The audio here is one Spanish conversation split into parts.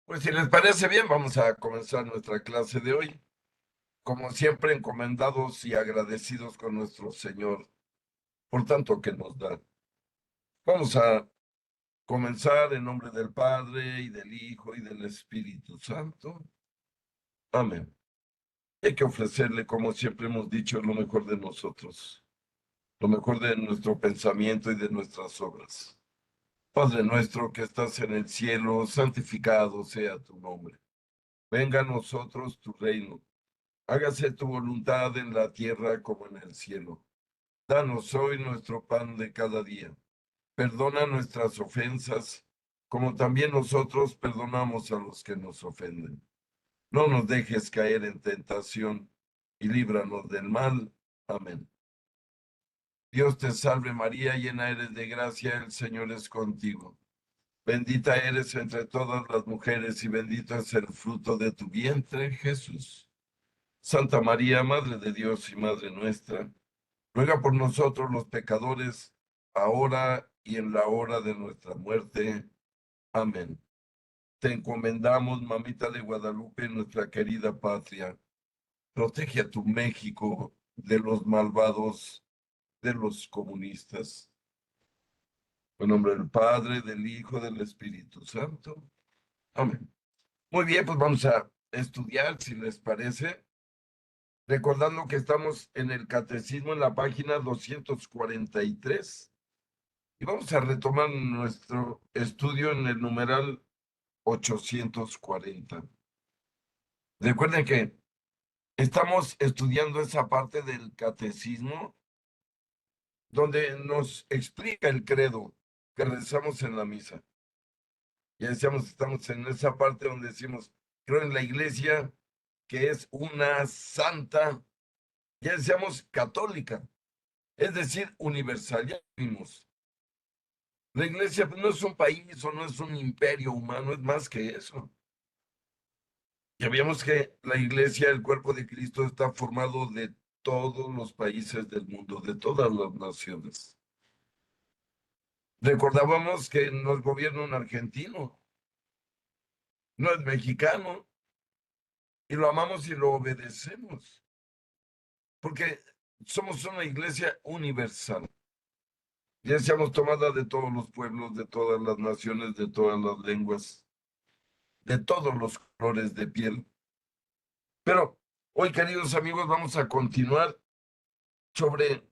Pues si les parece bien, vamos a comenzar nuestra clase de hoy. Como siempre, encomendados y agradecidos con nuestro Señor por tanto que nos da. Vamos a comenzar en nombre del Padre y del Hijo y del Espíritu Santo. Amén. Hay que ofrecerle, como siempre hemos dicho, lo mejor de nosotros, lo mejor de nuestro pensamiento y de nuestras obras. Padre nuestro que estás en el cielo, santificado sea tu nombre. Venga a nosotros tu reino. Hágase tu voluntad en la tierra como en el cielo. Danos hoy nuestro pan de cada día. Perdona nuestras ofensas, como también nosotros perdonamos a los que nos ofenden. No nos dejes caer en tentación y líbranos del mal. Amén. Dios te salve María, llena eres de gracia, el Señor es contigo. Bendita eres entre todas las mujeres y bendito es el fruto de tu vientre, Jesús. Santa María, Madre de Dios y Madre nuestra, ruega por nosotros los pecadores, ahora y en la hora de nuestra muerte. Amén. Te encomendamos, mamita de Guadalupe, nuestra querida patria. Protege a tu México de los malvados, de los comunistas. En nombre del Padre, del Hijo, del Espíritu Santo. Amén. Muy bien, pues vamos a estudiar, si les parece. Recordando que estamos en el Catecismo en la página 243 y vamos a retomar nuestro estudio en el numeral 840. Recuerden que estamos estudiando esa parte del Catecismo donde nos explica el credo que rezamos en la misa. Ya decíamos, estamos en esa parte donde decimos, creo en la iglesia que es una santa, ya decíamos católica, es decir, universal. Ya vimos. La iglesia pues, no es un país o no es un imperio humano, es más que eso. Ya vimos que la iglesia, el cuerpo de Cristo, está formado de todos los países del mundo, de todas las naciones. Recordábamos que nos gobierna un argentino, no es mexicano, y lo amamos y lo obedecemos, porque somos una iglesia universal. Ya seamos tomada de todos los pueblos, de todas las naciones, de todas las lenguas, de todos los colores de piel. Pero hoy, queridos amigos, vamos a continuar sobre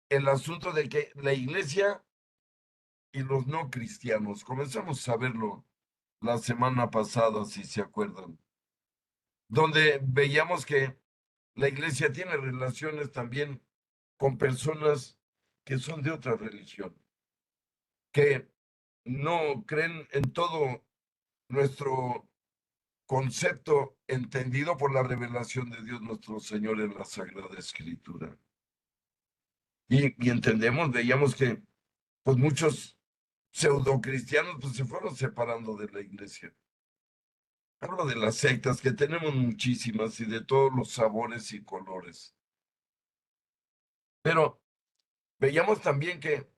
el asunto de que la iglesia y los no cristianos, comenzamos a verlo la semana pasada, si se acuerdan, donde veíamos que la iglesia tiene relaciones también con personas que son de otra religión, que no creen en todo nuestro concepto entendido por la revelación de Dios nuestro Señor en la Sagrada Escritura. Y entendemos, veíamos que pues muchos pseudocristianos pues se fueron separando de la iglesia. Hablo de las sectas, que tenemos muchísimas y de todos los sabores y colores. Pero veíamos también que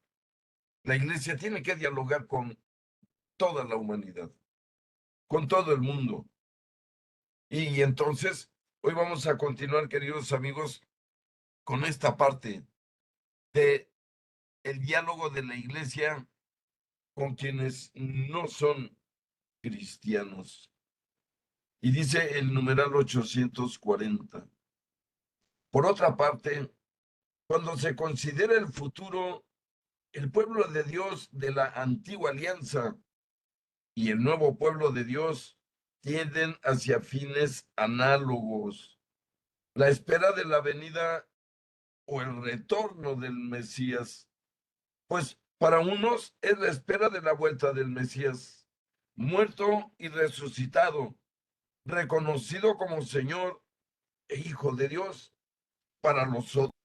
la iglesia tiene que dialogar con toda la humanidad, con todo el mundo. Y entonces, hoy vamos a continuar, queridos amigos, con esta parte de el diálogo de la iglesia con quienes no son cristianos. Y dice el numeral 840. Por otra parte, cuando se considera el futuro, el pueblo de Dios de la antigua alianza y el nuevo pueblo de Dios tienden hacia fines análogos. La espera de la venida o el retorno del Mesías, pues para unos es la espera de la vuelta del Mesías, muerto y resucitado, reconocido como Señor e Hijo de Dios. Para los otros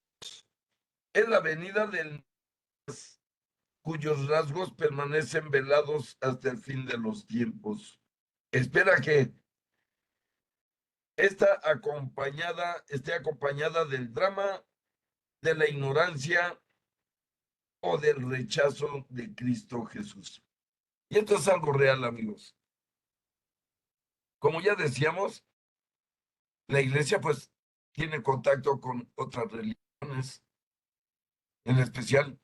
es la venida del cuyos rasgos permanecen velados hasta el fin de los tiempos. Espera que esté acompañada del drama, de la ignorancia o del rechazo de Cristo Jesús. Y esto es algo real, amigos. Como ya decíamos, la iglesia pues tiene contacto con otras religiones, en especial,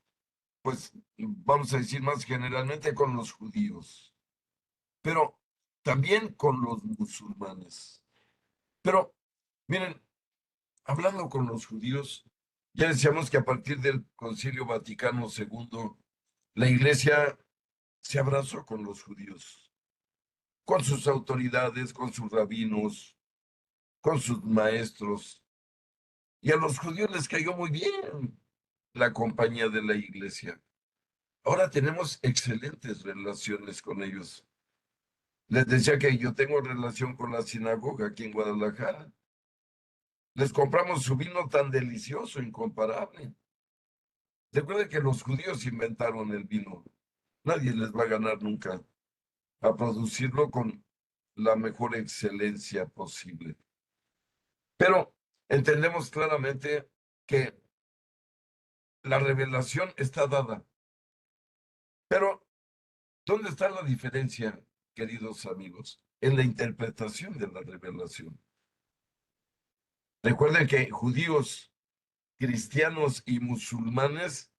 pues vamos a decir más generalmente con los judíos, pero también con los musulmanes. Pero miren, hablando con los judíos, ya decíamos que a partir del Concilio Vaticano II, la iglesia se abrazó con los judíos, con sus autoridades, con sus rabinos, con sus maestros, y a los judíos les cayó muy bien la compañía de la iglesia. Ahora tenemos excelentes relaciones con ellos. Les decía que yo tengo relación con la sinagoga aquí en Guadalajara. Les compramos su vino tan delicioso, incomparable. Recuerden que los judíos inventaron el vino. Nadie les va a ganar nunca a producirlo con la mejor excelencia posible. Pero entendemos claramente que la revelación está dada. Pero, ¿dónde está la diferencia, queridos amigos? En la interpretación de la revelación. Recuerden que judíos, cristianos y musulmanes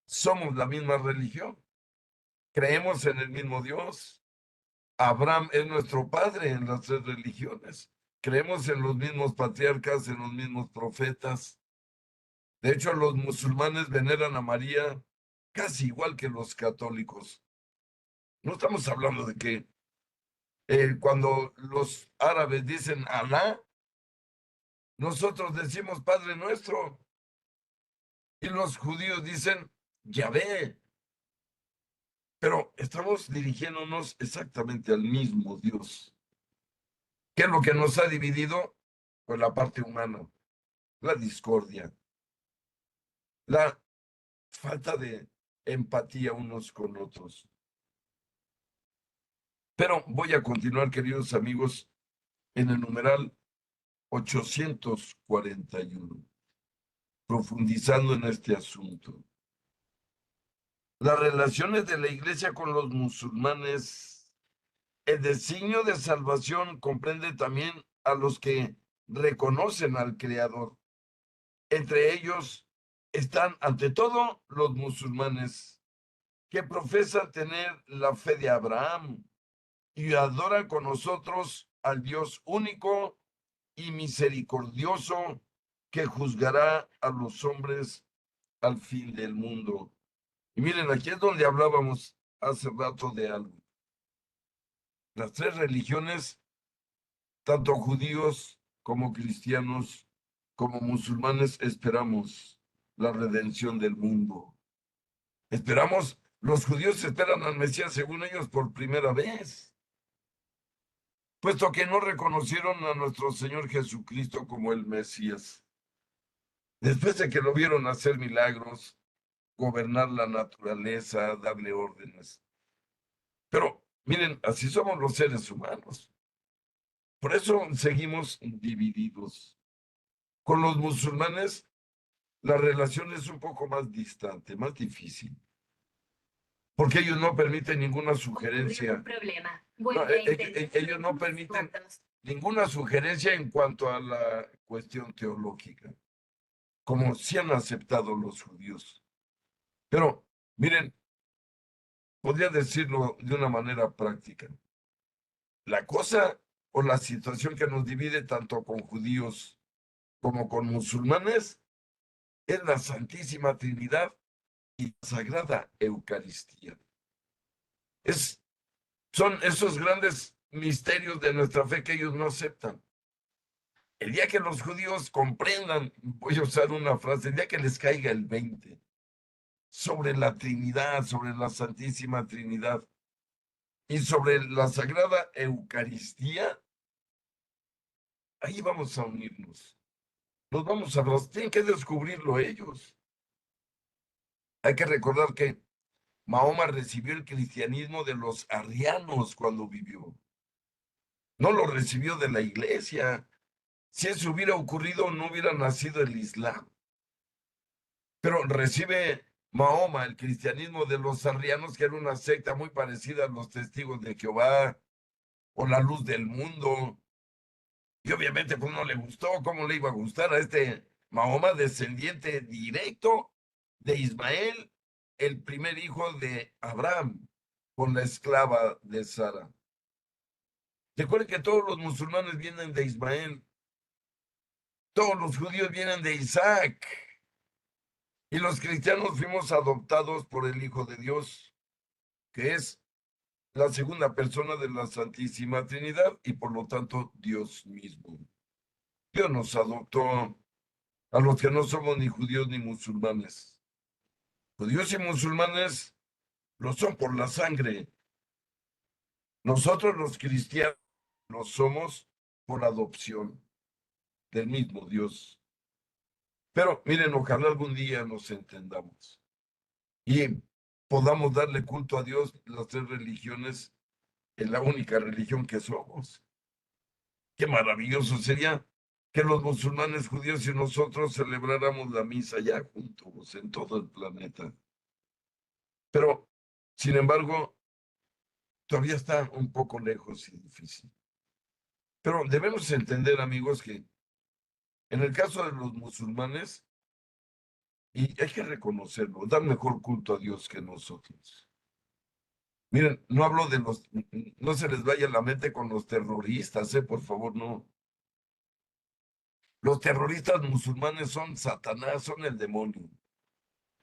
somos la misma religión. Creemos en el mismo Dios. Abraham es nuestro padre en las tres religiones. Creemos en los mismos patriarcas, en los mismos profetas. De hecho, los musulmanes veneran a María casi igual que los católicos. No estamos hablando de que cuando los árabes dicen Alá, nosotros decimos Padre nuestro y los judíos dicen Yahvé, pero estamos dirigiéndonos exactamente al mismo Dios. ¿Qué es lo que nos ha dividido? Pues la parte humana, la discordia, la falta de empatía unos con otros. Pero voy a continuar, queridos amigos, en el numeral 841, profundizando en este asunto. Las relaciones de la iglesia con los musulmanes, el designio de salvación comprende también a los que reconocen al Creador. Entre ellos están, ante todo, los musulmanes, que profesan tener la fe de Abraham y adoran con nosotros al Dios único y misericordioso que juzgará a los hombres al fin del mundo. Y miren, aquí es donde hablábamos hace rato de algo. Las tres religiones, tanto judíos como cristianos, como musulmanes, esperamos la redención del mundo. Esperamos, los judíos esperan al Mesías, según ellos, por primera vez, puesto que no reconocieron a nuestro Señor Jesucristo como el Mesías. Después de que lo vieron hacer milagros, gobernar la naturaleza, darle órdenes. Pero miren, así somos los seres humanos. Por eso seguimos divididos. Con los musulmanes, la relación es un poco más distante, más difícil, porque ellos no permiten ninguna sugerencia. No, ellos no permiten ninguna sugerencia en cuanto a la cuestión teológica, como sí han aceptado los judíos. Pero, miren, podría decirlo de una manera práctica. La cosa o la situación que nos divide tanto con judíos como con musulmanes es la Santísima Trinidad y la Sagrada Eucaristía. Es, son esos grandes misterios de nuestra fe que ellos no aceptan. El día que los judíos comprendan, voy a usar una frase, el día que les caiga el 20 sobre la Trinidad, sobre la Santísima Trinidad y sobre la Sagrada Eucaristía, ahí vamos a unirnos. Nos vamos a abrazar, tienen que descubrirlo ellos. Hay que recordar que Mahoma recibió el cristianismo de los arrianos cuando vivió. No lo recibió de la iglesia. Si eso hubiera ocurrido, no hubiera nacido el Islam. Pero recibe Mahoma el cristianismo de los arrianos, que era una secta muy parecida a los testigos de Jehová, o la luz del mundo. Y obviamente pues no le gustó. ¿Cómo le iba a gustar a este Mahoma, descendiente directo de Ismael, el primer hijo de Abraham, con la esclava de Sara? Recuerden que todos los musulmanes vienen de Ismael, todos los judíos vienen de Isaac, y los cristianos fuimos adoptados por el Hijo de Dios, que es la segunda persona de la Santísima Trinidad y por lo tanto Dios mismo. Dios nos adoptó a los que no somos ni judíos ni musulmanes. Judíos y musulmanes lo son por la sangre. Nosotros los cristianos lo somos por adopción del mismo Dios. Pero miren, ojalá algún día nos entendamos y podamos darle culto a Dios, las tres religiones, en la única religión que somos. Qué maravilloso sería que los musulmanes, judíos y nosotros celebráramos la misa ya juntos en todo el planeta. Pero, sin embargo, todavía está un poco lejos y difícil. Pero debemos entender, amigos, que en el caso de los musulmanes, y hay que reconocerlo, dan mejor culto a Dios que nosotros. Miren, no hablo de los, no se les vaya la mente con los terroristas, por favor, no. Los terroristas musulmanes son Satanás, son el demonio.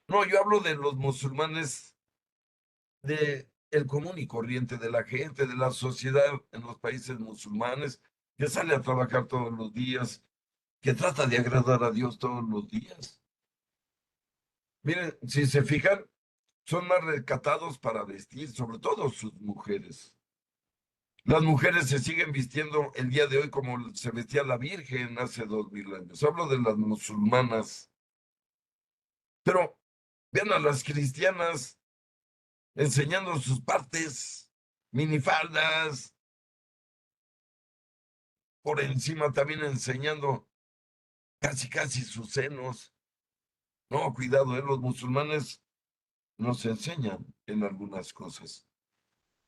No, yo hablo de los musulmanes, de el común y corriente, de la gente, de la sociedad en los países musulmanes, que sale a trabajar todos los días, que trata de agradar a Dios todos los días. Miren, si se fijan, son más recatados para vestir, sobre todo sus mujeres. Las mujeres se siguen vistiendo el día de hoy como se vestía la Virgen hace 2000 años. Hablo de las musulmanas, pero vean a las cristianas enseñando sus partes, minifaldas, por encima también enseñando casi casi sus senos. No, cuidado, los musulmanes nos enseñan en algunas cosas.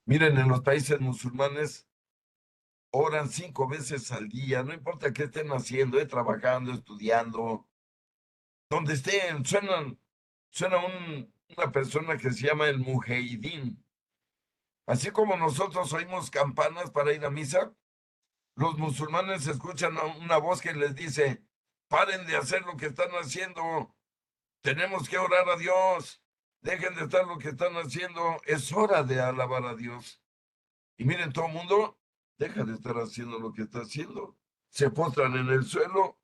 Miren, en los países musulmanes oran 5 veces al día, no importa qué estén haciendo, trabajando, estudiando, donde estén, suena una persona que se llama el Mujahidín. Así como nosotros oímos campanas para ir a misa, los musulmanes escuchan a una voz que les dice: paren de hacer lo que están haciendo, tenemos que orar a Dios, dejen de estar lo que están haciendo, es hora de alabar a Dios. Y miren, todo el mundo deja de estar haciendo lo que está haciendo, se postran en el suelo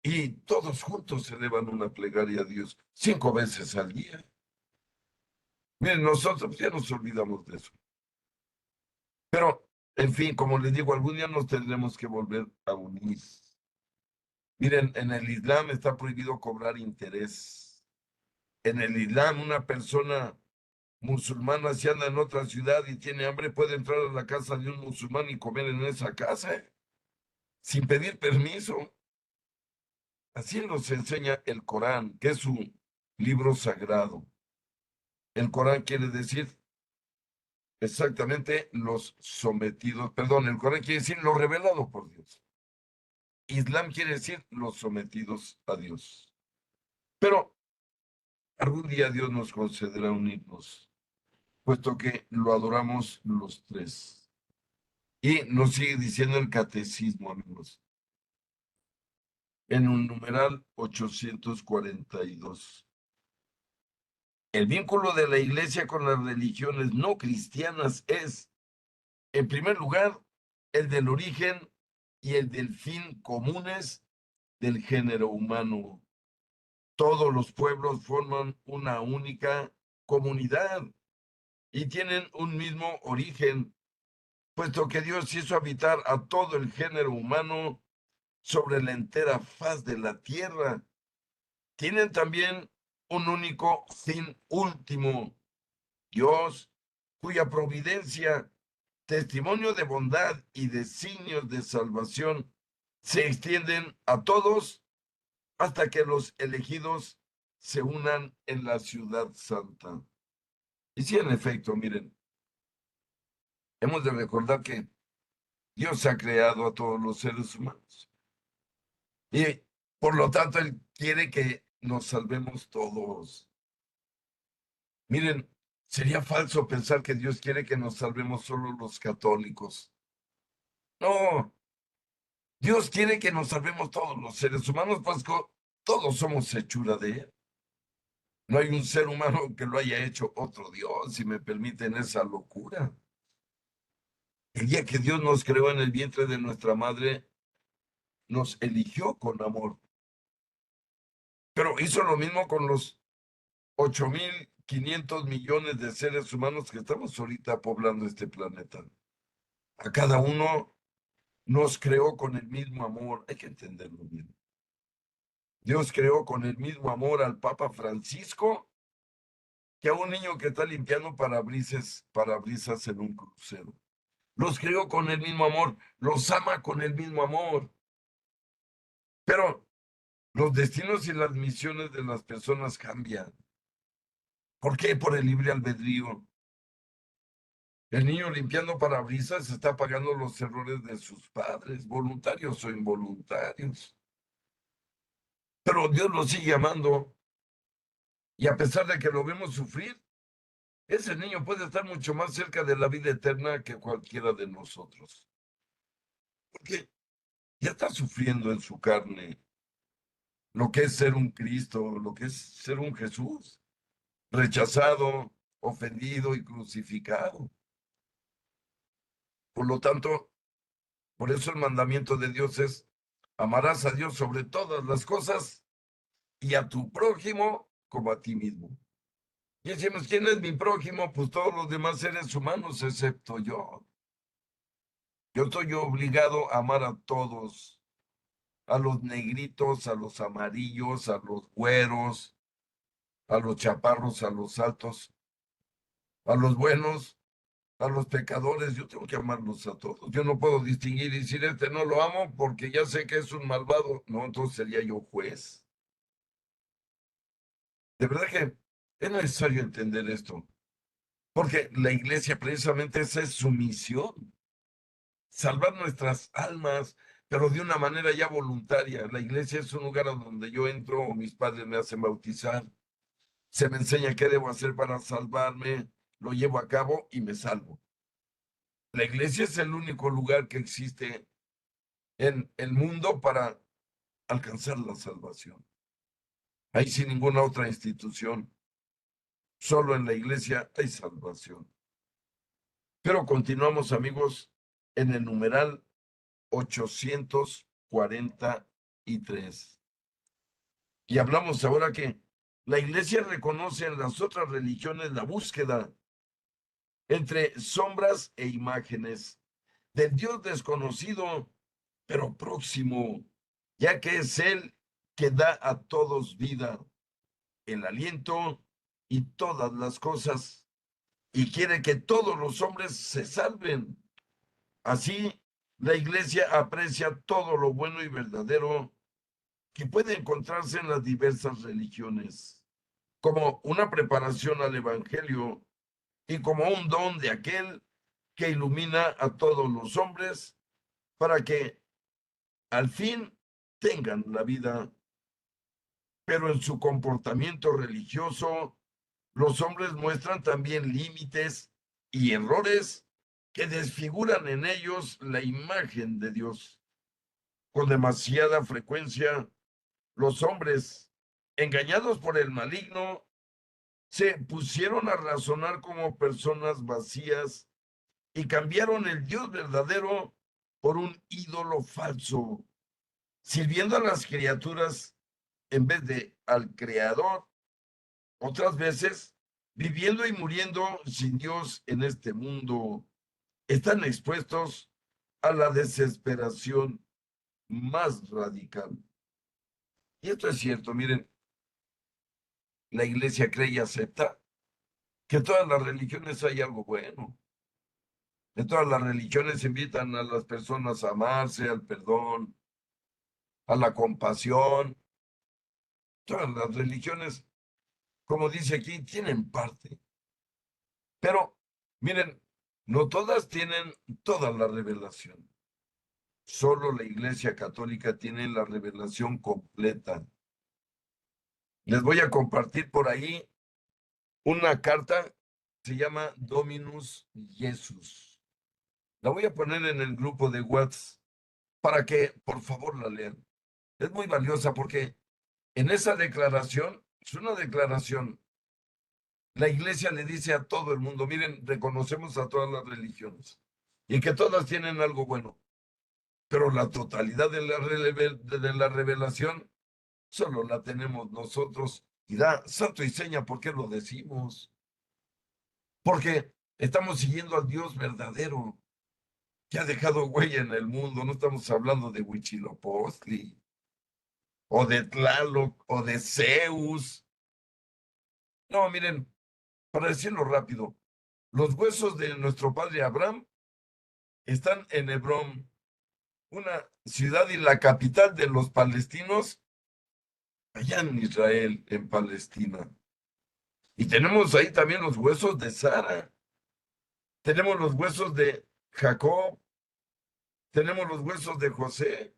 y todos juntos se elevan una plegaria a Dios 5 veces al día. Miren, nosotros ya nos olvidamos de eso. Pero, en fin, como les digo, algún día nos tendremos que volver a unir. Miren, en el Islam está prohibido cobrar interés. En el Islam, una persona musulmana, si anda en otra ciudad y tiene hambre, puede entrar a la casa de un musulmán y comer en esa casa, sin pedir permiso. Así nos enseña el Corán, que es un libro sagrado. El Corán quiere decir exactamente los sometidos, perdón, el Corán quiere decir lo revelado por Dios. Islam quiere decir los sometidos a Dios. Pero algún día Dios nos concederá unirnos, puesto que lo adoramos los tres. Y nos sigue diciendo el catecismo, amigos, en un numeral 842. El vínculo de la Iglesia con las religiones no cristianas es, en primer lugar, el del origen y el del fin comunes del género humano. Todos los pueblos forman una única comunidad y tienen un mismo origen, puesto que Dios hizo habitar a todo el género humano sobre la entera faz de la tierra. Tienen también un único fin último: Dios, cuya providencia, testimonio de bondad y designios de salvación se extienden a todos hasta que los elegidos se unan en la ciudad santa. Y sí, en efecto, miren, hemos de recordar que Dios ha creado a todos los seres humanos. Y por lo tanto, Él quiere que nos salvemos todos. Miren, sería falso pensar que Dios quiere que nos salvemos solo los católicos. No, Dios quiere que nos salvemos todos los seres humanos, pues todos somos hechura de Él. No hay un ser humano que lo haya hecho otro Dios, si me permiten esa locura. El día que Dios nos creó en el vientre de nuestra madre, nos eligió con amor. Pero hizo lo mismo con los 8.500 millones de seres humanos que estamos ahorita poblando este planeta. A cada uno nos creó con el mismo amor. Hay que entenderlo bien. Dios creó con el mismo amor al Papa Francisco que a un niño que está limpiando parabrisas en un crucero. Los creó con el mismo amor, los ama con el mismo amor. Pero los destinos y las misiones de las personas cambian. ¿Por qué? Por el libre albedrío. El niño limpiando parabrisas está pagando los errores de sus padres, voluntarios o involuntarios. Pero Dios lo sigue amando. Y a pesar de que lo vemos sufrir, ese niño puede estar mucho más cerca de la vida eterna que cualquiera de nosotros. Porque ya está sufriendo en su carne lo que es ser un Cristo, lo que es ser un Jesús, rechazado, ofendido y crucificado. Por lo tanto, por eso el mandamiento de Dios es: amarás a Dios sobre todas las cosas y a tu prójimo como a ti mismo. Y decimos, ¿quién es mi prójimo? Pues todos los demás seres humanos, excepto yo. Yo estoy obligado a amar a todos, a los negritos, a los amarillos, a los güeros, a los chaparros, a los altos, a los buenos, a los pecadores. Yo tengo que amarlos a todos. Yo no puedo distinguir y decir, este no lo amo porque ya sé que es un malvado. No, entonces sería yo juez. De verdad que es necesario entender esto, porque la iglesia precisamente esa es su misión, salvar nuestras almas, pero de una manera ya voluntaria. La iglesia es un lugar a donde yo entro o mis padres me hacen bautizar, se me enseña qué debo hacer para salvarme, lo llevo a cabo y me salvo. La iglesia es el único lugar que existe en el mundo para alcanzar la salvación. Hay sin ninguna otra institución, solo en la iglesia hay salvación. Pero continuamos, amigos, en el numeral 843. Y hablamos ahora que la iglesia reconoce en las otras religiones la búsqueda entre sombras e imágenes del Dios desconocido, pero próximo, ya que es Él que da a todos vida, el aliento y todas las cosas, y quiere que todos los hombres se salven. Así, la iglesia aprecia todo lo bueno y verdadero que puede encontrarse en las diversas religiones, como una preparación al Evangelio y como un don de aquel que ilumina a todos los hombres para que al fin tengan la vida. Pero en su comportamiento religioso, los hombres muestran también límites y errores que desfiguran en ellos la imagen de Dios. Con demasiada frecuencia, los hombres, engañados por el maligno, se pusieron a razonar como personas vacías y cambiaron el Dios verdadero por un ídolo falso, sirviendo a las criaturas en vez de al Creador. Otras veces, viviendo y muriendo sin Dios en este mundo, están expuestos a la desesperación más radical. Y esto es cierto, miren, la iglesia cree y acepta que en todas las religiones hay algo bueno. En todas las religiones invitan a las personas a amarse, al perdón, a la compasión. Todas las religiones, como dice aquí, tienen parte. Pero, miren, No todas tienen toda la revelación. Solo la Iglesia Católica tiene la revelación completa. Les voy a compartir por ahí una carta, se llama Dominus Jesus. La voy a poner en el grupo de WhatsApp para que por favor la lean. Es muy valiosa porque en esa declaración, es una declaración, la iglesia le dice a todo el mundo, miren, reconocemos a todas las religiones y que todas tienen algo bueno, pero la totalidad de la revelación solo la tenemos nosotros y da santo y seña por qué lo decimos. Porque estamos siguiendo al Dios verdadero que ha dejado huella en el mundo. No estamos hablando de Huitzilopochtli o de Tlaloc o de Zeus. No, miren, para decirlo rápido, los huesos de nuestro padre Abraham están en Hebrón, una ciudad y la capital de los palestinos, allá en Israel, en Palestina. Y tenemos ahí también los huesos de Sara, tenemos los huesos de Jacob, tenemos los huesos de José,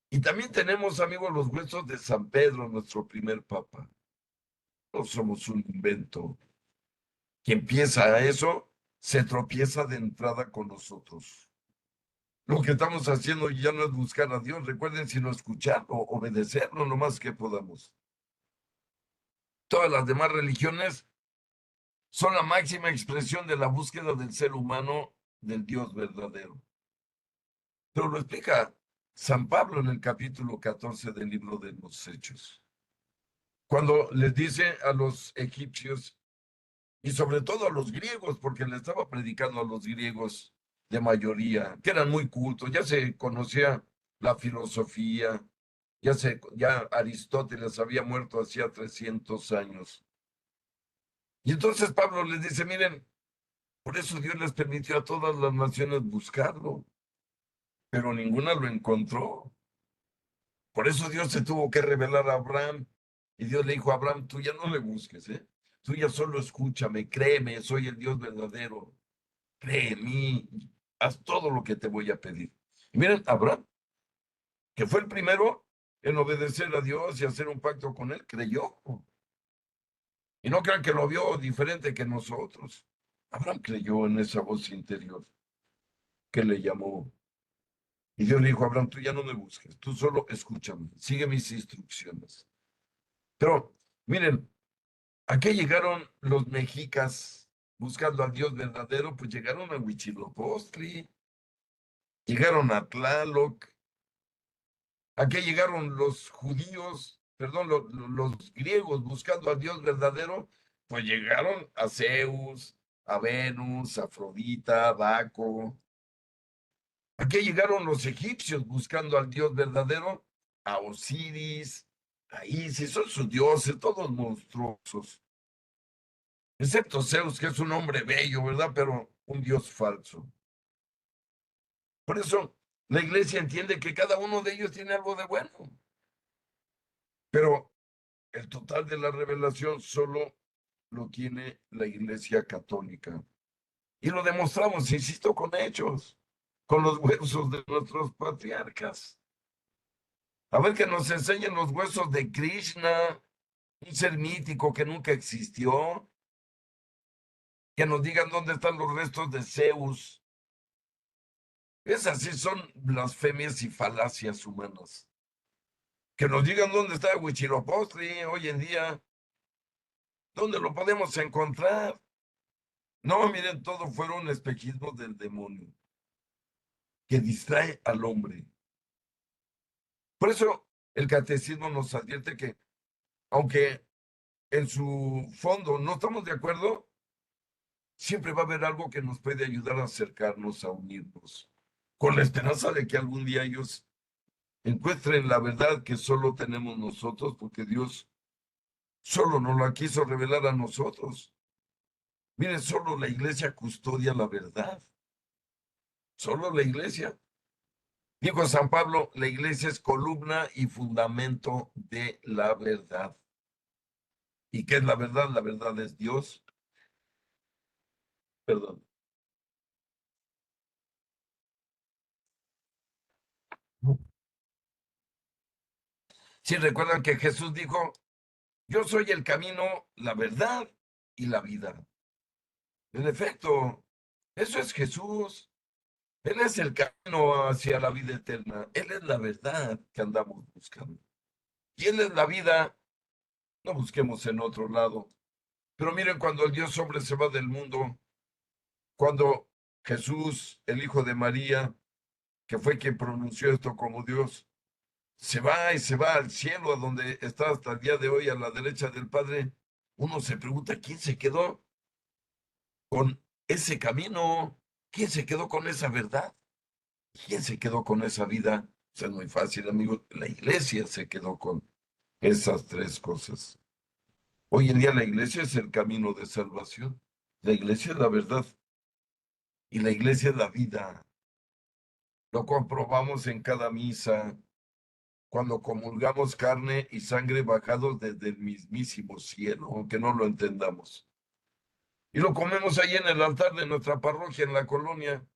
y también tenemos, amigos, los huesos de San Pedro, nuestro primer papa. No somos un invento. Quien piensa a eso, se tropieza de entrada con nosotros. Lo que estamos haciendo ya no es buscar a Dios, recuerden, sino escucharlo, obedecerlo lo más que podamos. Todas las demás religiones son la máxima expresión de la búsqueda del ser humano, del Dios verdadero. Pero lo explica San Pablo en el capítulo 14 del libro de los Hechos. Cuando les dice a los egipcios y sobre todo a los griegos, porque le estaba predicando a los griegos de mayoría, que eran muy cultos, ya se conocía la filosofía, ya Aristóteles había muerto hacía 300 años. Y entonces Pablo les dice, miren, por eso Dios les permitió a todas las naciones buscarlo, pero ninguna lo encontró. Por eso Dios se tuvo que revelar a Abraham. Y Dios le dijo a Abraham, tú ya no le busques, ¿eh? Tú ya solo escúchame, créeme, soy el Dios verdadero. Cree en mí, haz todo lo que te voy a pedir. Y miren, Abraham, que fue el primero en obedecer a Dios y hacer un pacto con él, creyó. Y no crean que lo vio diferente que nosotros. Abraham creyó en esa voz interior que le llamó. Y Dios le dijo a Abraham, tú ya no me busques, tú solo escúchame, sigue mis instrucciones. Pero, miren, ¿a qué llegaron los mexicas buscando al Dios verdadero? Pues llegaron a Huitzilopochtli, llegaron a Tlaloc. ¿A qué llegaron los judíos, perdón, los griegos buscando al Dios verdadero? Pues llegaron a Zeus, a Venus, a Afrodita, a Baco. ¿A qué llegaron los egipcios buscando al Dios verdadero? A Osiris, a Isis, son sus dioses, todos monstruosos. Excepto Zeus, que es un hombre bello, ¿verdad? Pero un dios falso. Por eso la iglesia entiende que cada uno de ellos tiene algo de bueno. Pero el total de la revelación solo lo tiene la Iglesia Católica. Y lo demostramos, insisto, con hechos, con los huesos de nuestros patriarcas. A ver que nos enseñen los huesos de Krishna, un ser mítico que nunca existió, que nos digan dónde están los restos de Zeus. Esas sí son blasfemias y falacias humanas. Que nos digan dónde está Huitzilopochtli hoy en día, dónde lo podemos encontrar. No, miren, todo fueron espejismos del demonio que distrae al hombre. Por eso el catecismo nos advierte que, aunque en su fondo no estamos de acuerdo, siempre va a haber algo que nos puede ayudar a acercarnos, a unirnos, con la esperanza de que algún día ellos encuentren la verdad que solo tenemos nosotros, porque Dios solo nos la quiso revelar a nosotros. Miren, solo la iglesia custodia la verdad, solo la iglesia. Dijo San Pablo, la iglesia es columna y fundamento de la verdad. ¿Y qué es la verdad? La verdad es Dios. Perdón. Si recuerdan que Jesús dijo, yo soy el camino, la verdad y la vida. En efecto, eso es Jesús. Él es el camino hacia la vida eterna. Él es la verdad que andamos buscando. Y Él es la vida. No busquemos en otro lado. Pero miren, cuando el Dios hombre se va del mundo, cuando Jesús, el Hijo de María, que fue quien pronunció esto como Dios, se va y se va al cielo, a donde está hasta el día de hoy, a la derecha del Padre, uno se pregunta, ¿quién se quedó con ese camino? ¿Quién se quedó con esa verdad? ¿Quién se quedó con esa vida? Pues es muy fácil, amigo. La iglesia se quedó con esas tres cosas. Hoy en día la iglesia es el camino de salvación. La iglesia es la verdad y la iglesia es la vida. Lo comprobamos en cada misa, cuando comulgamos carne y sangre bajados desde el mismísimo cielo, aunque no lo entendamos. Y lo comemos ahí en el altar de nuestra parroquia, en la colonia.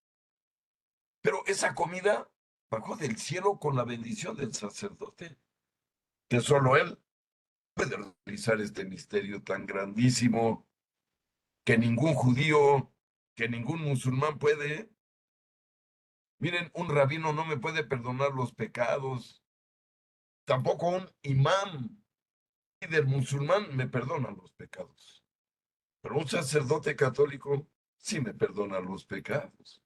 Pero esa comida bajó del cielo con la bendición del sacerdote, que solo él puede realizar este misterio tan grandísimo que ningún judío, que ningún musulmán puede. Miren, un rabino no me puede perdonar los pecados, tampoco un imán líder musulmán me perdona los pecados, pero un sacerdote católico sí me perdona los pecados.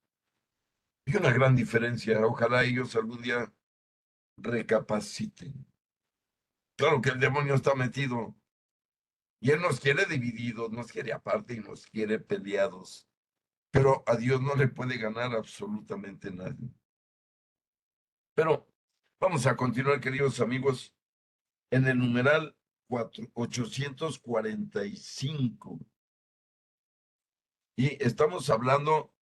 Y una gran diferencia, ojalá ellos algún día recapaciten. Claro que el demonio está metido y él nos quiere divididos, nos quiere aparte y nos quiere peleados, pero a Dios no le puede ganar absolutamente nadie. Pero vamos a continuar, queridos amigos, en el numeral 845. Y estamos hablando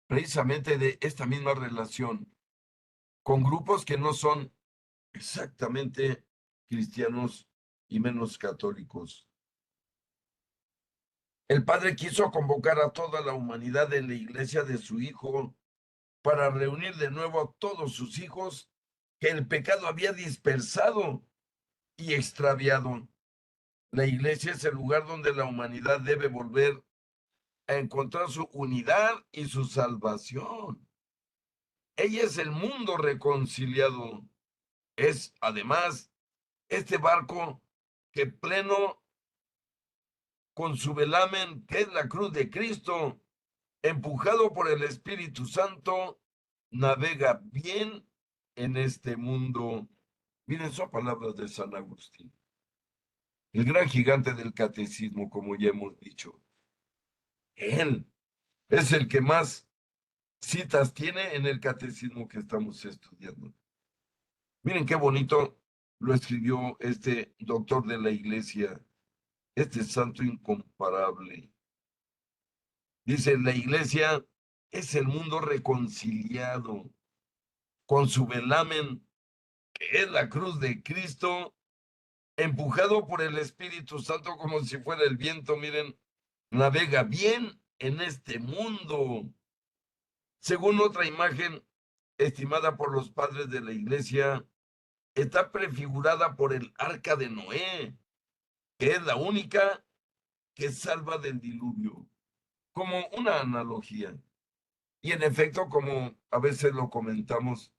precisamente de esta misma relación con grupos que no son exactamente cristianos y menos católicos. El Padre quiso convocar a toda la humanidad en la iglesia de su Hijo para reunir de nuevo a todos sus hijos que el pecado había dispersado y extraviado. La iglesia es el lugar donde la humanidad debe volver a encontrar su unidad y su salvación. Ella es el mundo reconciliado. Es, además, este barco que pleno con su velamen, que es la cruz de Cristo, empujado por el Espíritu Santo, navega bien en este mundo. Miren, son palabras de San Agustín, el gran gigante del catecismo, como ya hemos dicho. Él es el que más citas tiene en el catecismo que estamos estudiando. Miren qué bonito lo escribió este doctor de la iglesia, este santo incomparable. Dice, la iglesia es el mundo reconciliado con su velamen, que es la cruz de Cristo, empujado por el Espíritu Santo como si fuera el viento. Miren, navega bien en este mundo. Según otra imagen estimada por los padres de la iglesia, está prefigurada por el arca de Noé, que es la única que salva del diluvio, como una analogía. Y en efecto, como a veces lo comentamos,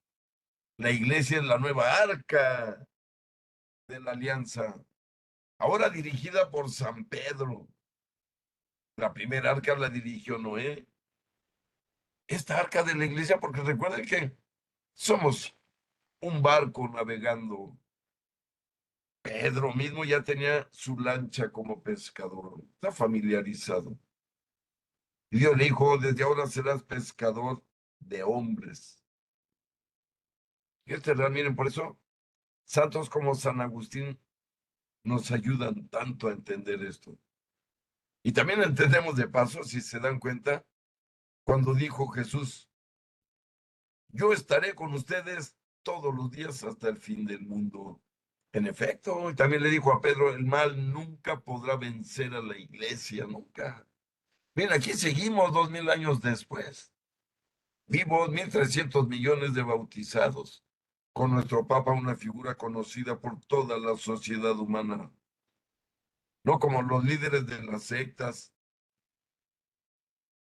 la iglesia es la nueva arca de la alianza, ahora dirigida por San Pedro. La primera arca la dirigió Noé. Esta arca de la iglesia, porque recuerden que somos un barco navegando. Pedro mismo ya tenía su lancha como pescador, está familiarizado. Y Dios le dijo, desde ahora serás pescador de hombres. Y miren, por eso santos como San Agustín nos ayudan tanto a entender esto. Y también entendemos de paso, si se dan cuenta, cuando dijo Jesús, yo estaré con ustedes todos los días hasta el fin del mundo. En efecto, y también le dijo a Pedro, el mal nunca podrá vencer a la iglesia, nunca. Miren, aquí seguimos 2000 años después, vivos, 1300 millones de bautizados. con nuestro Papa, una figura conocida por toda la sociedad humana, no como los líderes de las sectas.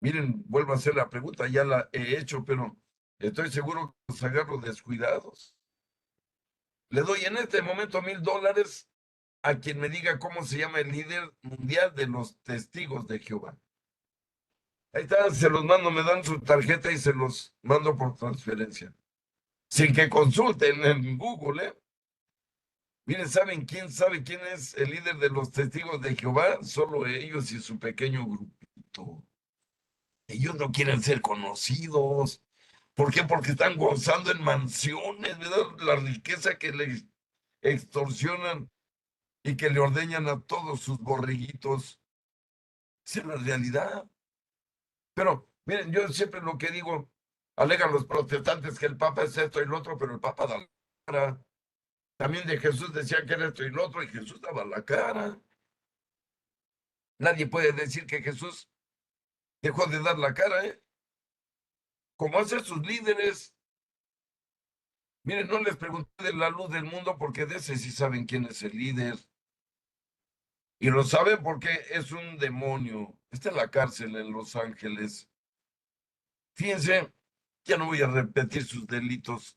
Miren, vuelvo a hacer la pregunta, ya la he hecho, pero estoy seguro que los agarro descuidados. Le doy en este momento $1,000 a quien me diga cómo se llama el líder mundial de los testigos de Jehová. Ahí está, se los mando, me dan su tarjeta y se los mando por transferencia. Sin que consulten en Google, ¿eh? Miren, sabe quién es el líder de los testigos de Jehová? Solo ellos y su pequeño grupito. Ellos no quieren ser conocidos. ¿Por qué? Porque están gozando en mansiones, ¿verdad? La riqueza que les extorsionan y que le ordeñan a todos sus borreguitos. Esa es la realidad. Pero, miren, yo siempre lo que digo, alegan los protestantes que el Papa es esto y lo otro, pero el Papa da la cara. También de Jesús decían que era esto y lo otro, y Jesús daba la cara. Nadie puede decir que Jesús dejó de dar la cara, ¿eh? Como hacen sus líderes. Miren, no les pregunté de la luz del mundo porque de ese sí saben quién es el líder. Y lo saben porque es un demonio. Está en la cárcel en Los Ángeles. Fíjense, ya no voy a repetir sus delitos.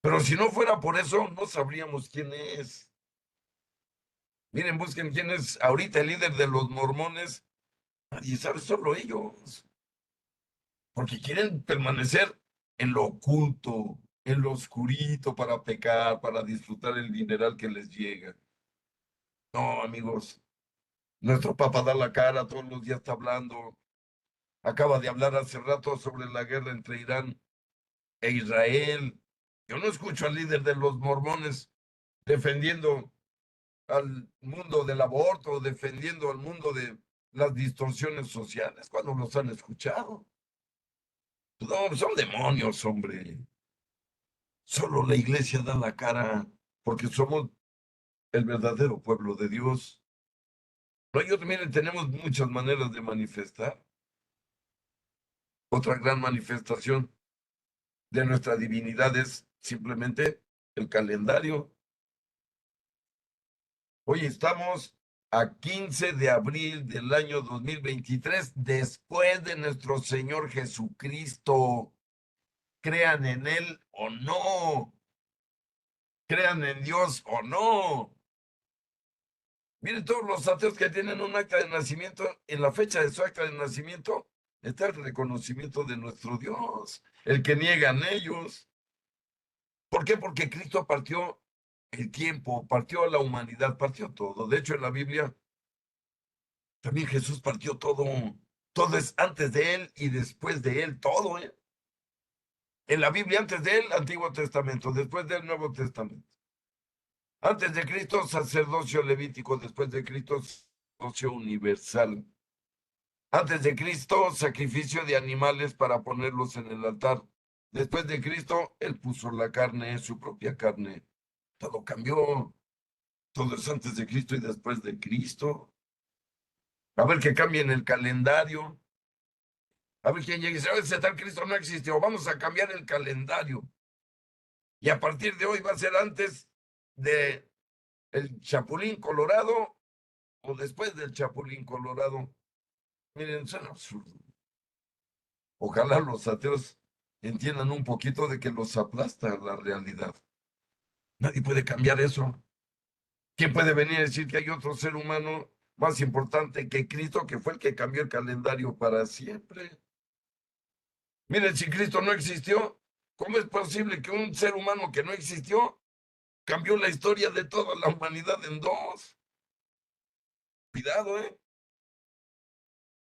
Pero si no fuera por eso, no sabríamos quién es. Miren, busquen quién es ahorita el líder de los mormones. Nadie sabe, solo ellos. Porque quieren permanecer en lo oculto, en lo oscurito para pecar, para disfrutar el dineral que les llega. No, amigos, nuestro Papa da la cara, todos los días está hablando. Acaba de hablar hace rato sobre la guerra entre Irán e Israel. Yo no escucho al líder de los mormones defendiendo al mundo del aborto, defendiendo al mundo de las distorsiones sociales, cuando los han escuchado. No, son demonios, hombre. Solo la iglesia da la cara porque somos el verdadero pueblo de Dios. No, yo miren, tenemos muchas maneras de manifestar. Otra gran manifestación de nuestra divinidad es simplemente el calendario. Hoy estamos a 15 de abril del año 2023, después de nuestro Señor Jesucristo. Crean en Él o no, crean en Dios o no. Miren, todos los ateos que tienen un acta de nacimiento, en la fecha de su acta de nacimiento está el reconocimiento de nuestro Dios, el que niegan ellos. ¿Por qué? Porque Cristo partió el tiempo, partió la humanidad, partió todo. De hecho, en la Biblia también Jesús partió todo. Todo es antes de él y después de él, todo, ¿eh? En la Biblia, antes de él, Antiguo Testamento, después del Nuevo Testamento. Antes de Cristo, sacerdocio levítico, después de Cristo, sacerdocio universal. Antes de Cristo, sacrificio de animales para ponerlos en el altar. Después de Cristo, él puso la carne, su propia carne. Todo cambió. Todo es antes de Cristo y después de Cristo. A ver que cambien el calendario. A ver quién llega y dice, ese tal Cristo no existió. Vamos a cambiar el calendario. Y a partir de hoy va a ser antes de el Chapulín Colorado o después del Chapulín Colorado. Miren, es un absurdo. Ojalá los ateos entiendan un poquito de que los aplasta la realidad. Nadie puede cambiar eso. ¿Quién puede venir a decir que hay otro ser humano más importante que Cristo, que fue el que cambió el calendario para siempre? Miren, si Cristo no existió, ¿cómo es posible que un ser humano que no existió cambió la historia de toda la humanidad en dos? Cuidado, ¿eh?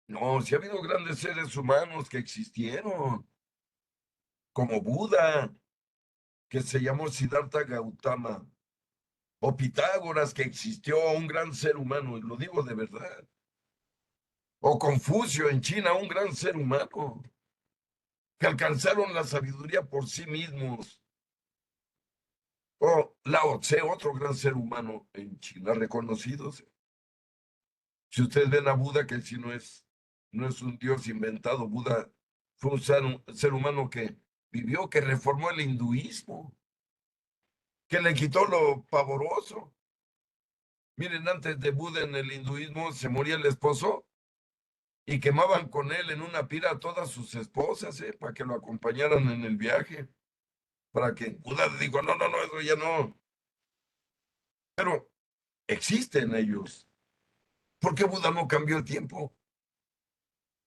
No, si ha habido grandes seres humanos que existieron, como Buda, que se llamó Siddhartha Gautama, o Pitágoras, que existió un gran ser humano, y lo digo de verdad, o Confucio en China, un gran ser humano, que alcanzaron la sabiduría por sí mismos, o Lao Tse, otro gran ser humano en China, reconocidos. Si ustedes ven a Buda, que él sí no es un dios inventado, Buda fue un ser humano que vivió, que reformó el hinduismo. que le quitó lo pavoroso. Miren, antes de Buda en el hinduismo se moría el esposo y quemaban con él en una pira a todas sus esposas, para que lo acompañaran en el viaje, para que Buda dijo, no, no, no, eso ya no. Pero existen ellos. ¿Por qué Buda no cambió el tiempo?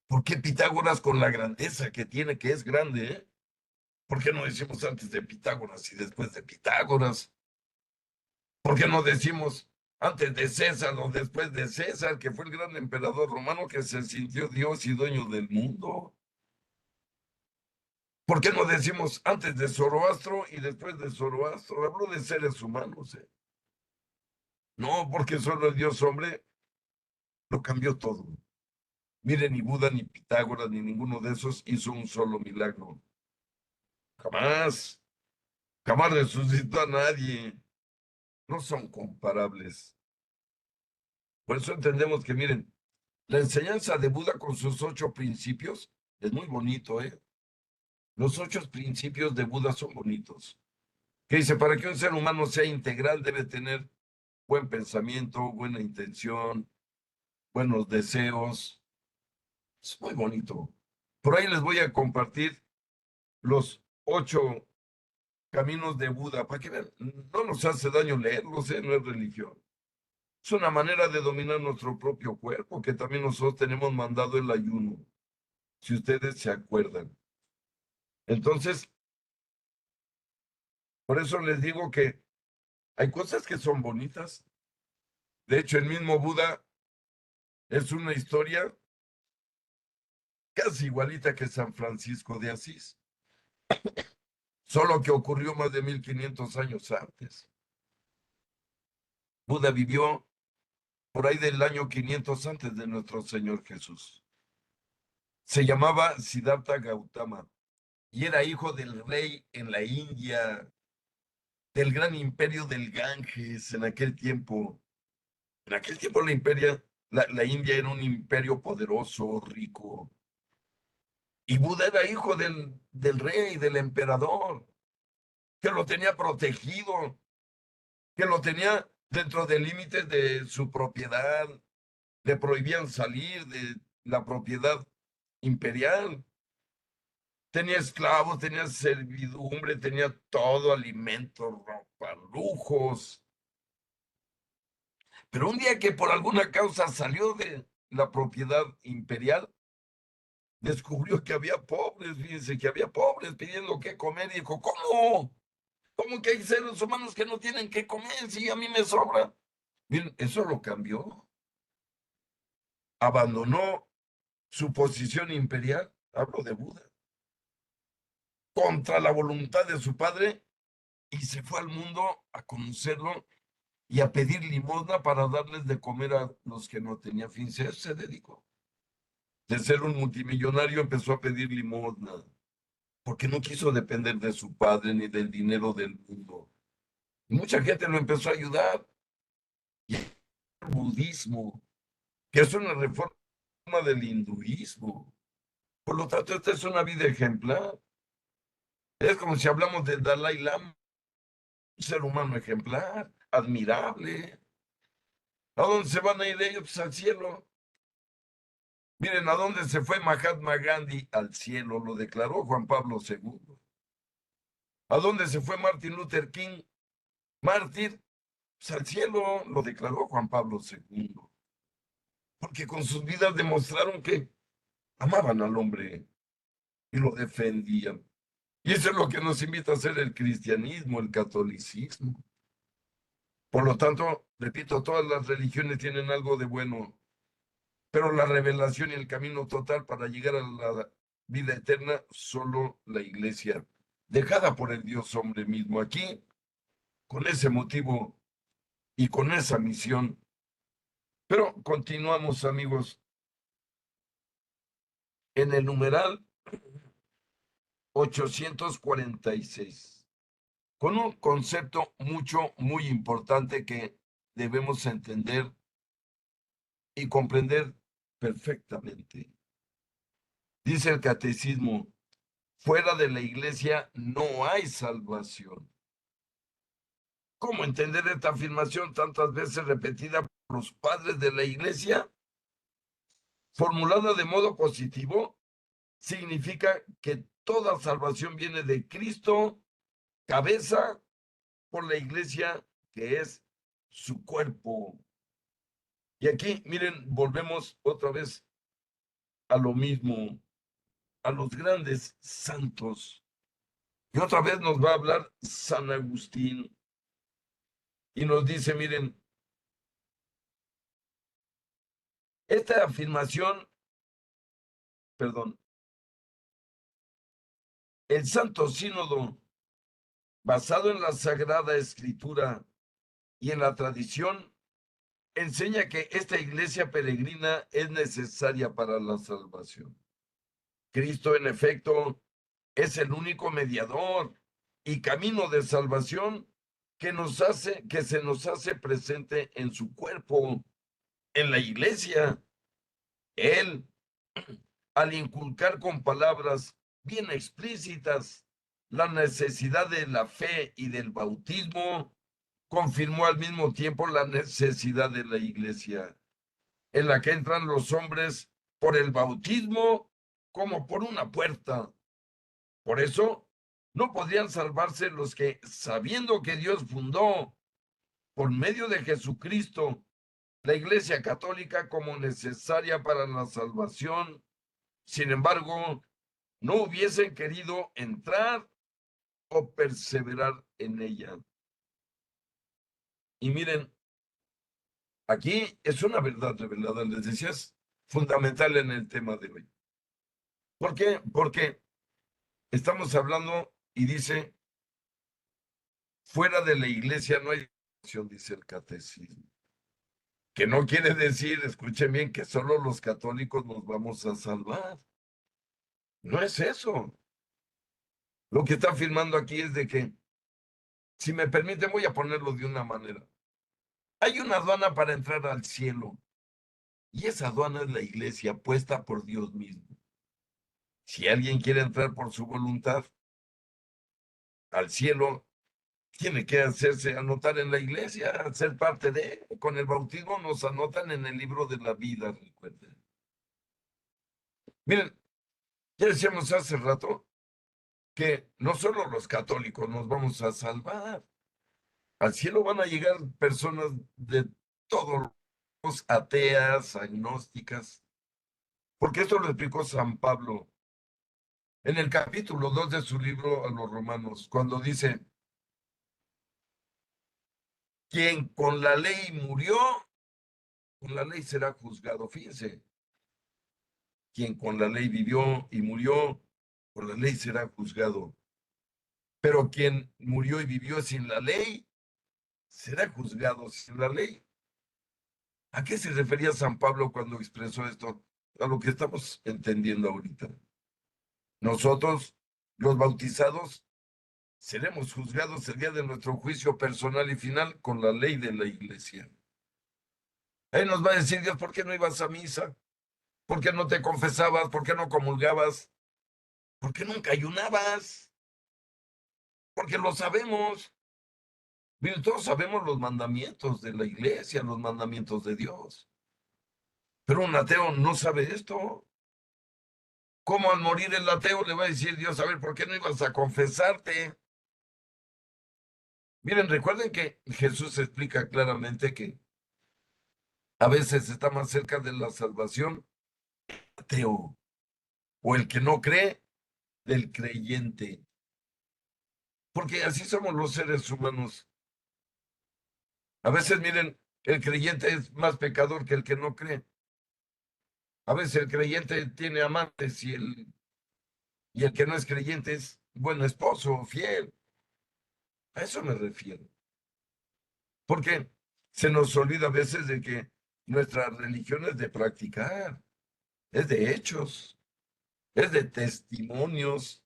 ¿Por qué Pitágoras con la grandeza que tiene, que es grande, ¿Por qué no decimos antes de Pitágoras y después de Pitágoras? ¿Por qué no decimos antes de César o después de César, que fue el gran emperador romano que se sintió Dios y dueño del mundo? ¿Por qué no decimos antes de Zoroastro y después de Zoroastro? Habló de seres humanos, No, porque solo el Dios hombre lo cambió todo. Mire, ni Buda, ni Pitágoras, ni ninguno de esos hizo un solo milagro. Jamás, jamás resucitó a nadie. No son comparables. Por eso entendemos que, miren, la enseñanza de Buda con sus 8 principios es muy bonito, ¿eh? Los 8 principios de Buda son bonitos. Que dice, para que un ser humano sea integral debe tener buen pensamiento, buena intención, buenos deseos. Es muy bonito. Por ahí les voy a compartir los 8 caminos de Buda, para que vean, no nos hace daño leerlos, no es religión. Es una manera de dominar nuestro propio cuerpo, que también nosotros tenemos mandado el ayuno, si ustedes se acuerdan. Entonces, por eso les digo que hay cosas que son bonitas. De hecho, el mismo Buda es una historia casi igualita que San Francisco de Asís, solo que ocurrió más de 1500 años antes. Buda vivió por ahí del año 500 antes de nuestro Señor Jesús. Se llamaba Siddhartha Gautama y era hijo del rey en la India, del gran imperio del Ganges en aquel tiempo. En aquel tiempo la India era un imperio poderoso, rico. Y Buda era hijo del rey, del emperador, que lo tenía protegido, que lo tenía dentro de límites de su propiedad. Le prohibían salir de la propiedad imperial. Tenía esclavos, tenía servidumbre, tenía todo, alimento, ropa, lujos. Pero un día que por alguna causa salió de la propiedad imperial, descubrió que había pobres, fíjense, que había pobres pidiendo qué comer y dijo, ¿cómo? ¿Cómo que hay seres humanos que no tienen qué comer si a mí me sobra? Miren, eso lo cambió. Abandonó su posición imperial, hablo de Buda, contra la voluntad de su padre y se fue al mundo a conocerlo y a pedir limosna para darles de comer a los que no tenían. Fin, se dedicó. De ser un multimillonario empezó a pedir limosna, porque no quiso depender de su padre ni del dinero del mundo. Y mucha gente lo empezó a ayudar. Y el budismo, que es una reforma del hinduismo. Por lo tanto, esta es una vida ejemplar. Es como si hablamos del Dalai Lama, un ser humano ejemplar, admirable. ¿A dónde se van a ir ellos? Pues al cielo. Miren, ¿a dónde se fue Mahatma Gandhi? Al cielo, lo declaró Juan Pablo II. ¿A dónde se fue Martin Luther King? Mártir, pues al cielo, lo declaró Juan Pablo II. Porque con sus vidas demostraron que amaban al hombre y lo defendían. Y eso es lo que nos invita a hacer el cristianismo, el catolicismo. Por lo tanto, repito, todas las religiones tienen algo de bueno, pero la revelación y el camino total para llegar a la vida eterna, solo la iglesia, dejada por el Dios hombre mismo. Aquí, con ese motivo y con esa misión. Pero continuamos, amigos, en el numeral 846, con un concepto muy importante que debemos entender y comprender perfectamente. Dice el catecismo, fuera de la iglesia no hay salvación. ¿Cómo entender esta afirmación tantas veces repetida por los padres de la iglesia? Formulada de modo positivo, significa que toda salvación viene de Cristo, cabeza, por la iglesia, que es su cuerpo. Y aquí, miren, volvemos otra vez a lo mismo, a los grandes santos. Y otra vez nos va a hablar San Agustín y nos dice, miren, esta afirmación, perdón, el Santo Sínodo, basado en la Sagrada Escritura y en la tradición, enseña que esta iglesia peregrina es necesaria para la salvación. Cristo, en efecto, es el único mediador y camino de salvación que se nos hace presente en su cuerpo, en la iglesia. Él, al inculcar con palabras bien explícitas la necesidad de la fe y del bautismo, confirmó al mismo tiempo la necesidad de la iglesia, en la que entran los hombres por el bautismo como por una puerta. Por eso, no podrían salvarse los que, sabiendo que Dios fundó por medio de Jesucristo la Iglesia Católica como necesaria para la salvación, sin embargo, no hubiesen querido entrar o perseverar en ella. Y miren, aquí es una verdad revelada, les decía, es fundamental en el tema de hoy. ¿Por qué? Porque estamos hablando y dice, fuera de la iglesia no hay salvación, dice el catecismo. Que no quiere decir, escuchen bien, que solo los católicos nos vamos a salvar. No es eso. Lo que está afirmando aquí es de que, si me permiten, voy a ponerlo de una manera. Hay una aduana para entrar al cielo, y esa aduana es la iglesia puesta por Dios mismo. Si alguien quiere entrar por su voluntad al cielo, tiene que hacerse anotar en la iglesia, ser parte de. Con el bautismo nos anotan en el libro de la vida, recuerden. Miren, ya decíamos hace rato que no solo los católicos nos vamos a salvar, al cielo van a llegar personas de todos los ateas, agnósticas, porque esto lo explicó San Pablo en el capítulo 2 de su libro a los Romanos, cuando dice, quien con la ley murió, con la ley será juzgado. Fíjense, quien con la ley vivió y murió, con la ley será juzgado. Pero quien murió y vivió sin la ley, será juzgado sin la ley. ¿A qué se refería San Pablo cuando expresó esto? A lo que estamos entendiendo ahorita. Nosotros, los bautizados, seremos juzgados el día de nuestro juicio personal y final con la ley de la iglesia. Ahí nos va a decir Dios, ¿por qué no ibas a misa? ¿Por qué no te confesabas? ¿Por qué no comulgabas? ¿Por qué nunca ayunabas? Porque lo sabemos. Miren, todos sabemos los mandamientos de la iglesia, los mandamientos de Dios. Pero un ateo no sabe esto. ¿Cómo al morir el ateo le va a decir Dios, a ver, ¿por qué no ibas a confesarte? Miren, recuerden que Jesús explica claramente que a veces está más cerca de la salvación ateo o el que no cree del creyente. Porque así somos los seres humanos. A veces, miren, el creyente es más pecador que el que no cree. A veces el creyente tiene amantes y el que no es creyente es buen esposo, fiel. A eso me refiero. Porque se nos olvida a veces de que nuestra religión es de practicar, es de hechos, es de testimonios,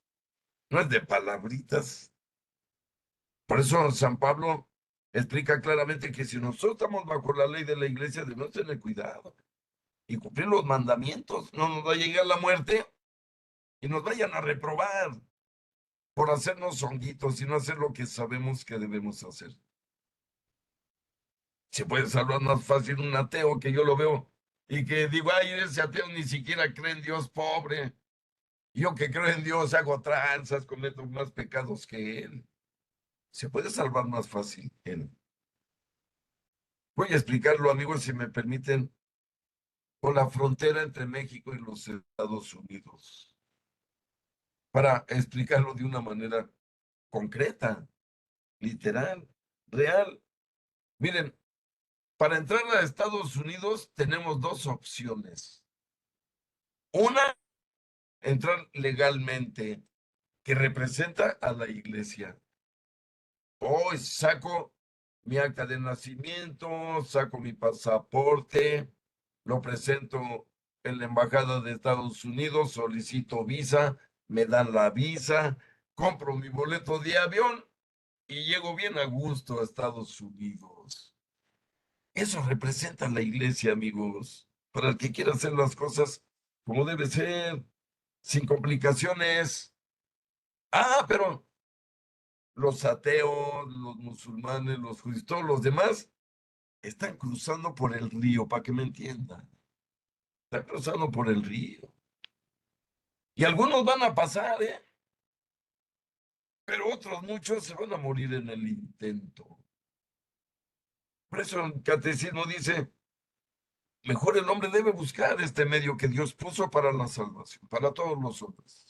no es de palabritas. Por eso San Pablo explica claramente que si nosotros estamos bajo la ley de la iglesia, debemos tener cuidado y cumplir los mandamientos. No nos va a llegar la muerte y nos vayan a reprobar por hacernos honguitos y no hacer lo que sabemos que debemos hacer. Se puede salvar más fácil un ateo que yo lo veo y que digo, ay, ese ateo ni siquiera cree en Dios, pobre. Yo que creo en Dios hago tranzas, cometo más pecados que él. Se puede salvar más fácil él. Voy a explicarlo, amigos, si me permiten, con la frontera entre México y los Estados Unidos, para explicarlo de una manera concreta, literal, real. Miren, para entrar a Estados Unidos tenemos dos opciones. Una, entrar legalmente, que representa a la iglesia. Hoy saco mi acta de nacimiento, saco mi pasaporte, lo presento en la embajada de Estados Unidos, solicito visa, me dan la visa, compro mi boleto de avión y llego bien a gusto a Estados Unidos. Eso representa la iglesia, amigos, para el que quiera hacer las cosas como debe ser, sin complicaciones. Ah, pero los ateos, los musulmanes, los judíos, todos los demás están cruzando por el río, para que me entiendan. Están cruzando por el río. Y algunos van a pasar, ¿eh? Pero otros muchos se van a morir en el intento. Por eso el catecismo dice, mejor el hombre debe buscar este medio que Dios puso para la salvación, para todos los hombres.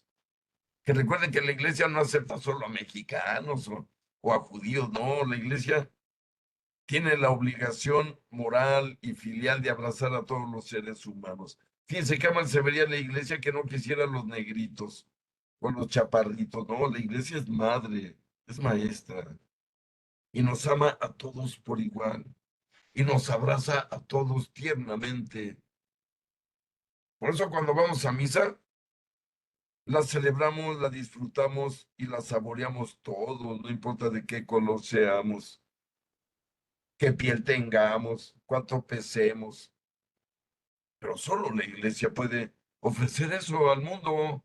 Que recuerden que la iglesia no acepta solo a mexicanos o a judíos, no, la iglesia tiene la obligación moral y filial de abrazar a todos los seres humanos. Fíjense qué mal se vería la iglesia que no quisiera a los negritos o los chaparritos. No, la iglesia es madre, es maestra y nos ama a todos por igual y nos abraza a todos tiernamente. Por eso cuando vamos a misa, la celebramos, la disfrutamos y la saboreamos todos, no importa de qué color seamos, qué piel tengamos, cuánto pesemos. Pero solo la iglesia puede ofrecer eso al mundo,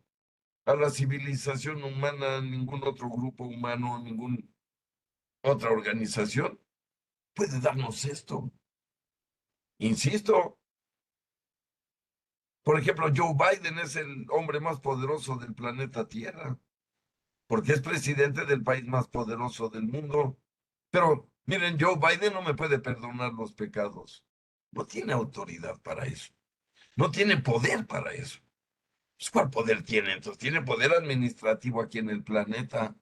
a la civilización humana, ningún otro grupo humano, ninguna otra organización puede darnos esto. Insisto, por ejemplo, Joe Biden es el hombre más poderoso del planeta Tierra, porque es presidente del país más poderoso del mundo. Pero miren, Joe Biden no me puede perdonar los pecados. No tiene autoridad para eso. No tiene poder para eso. Pues, ¿cuál poder tiene entonces? Tiene poder administrativo aquí en el planeta.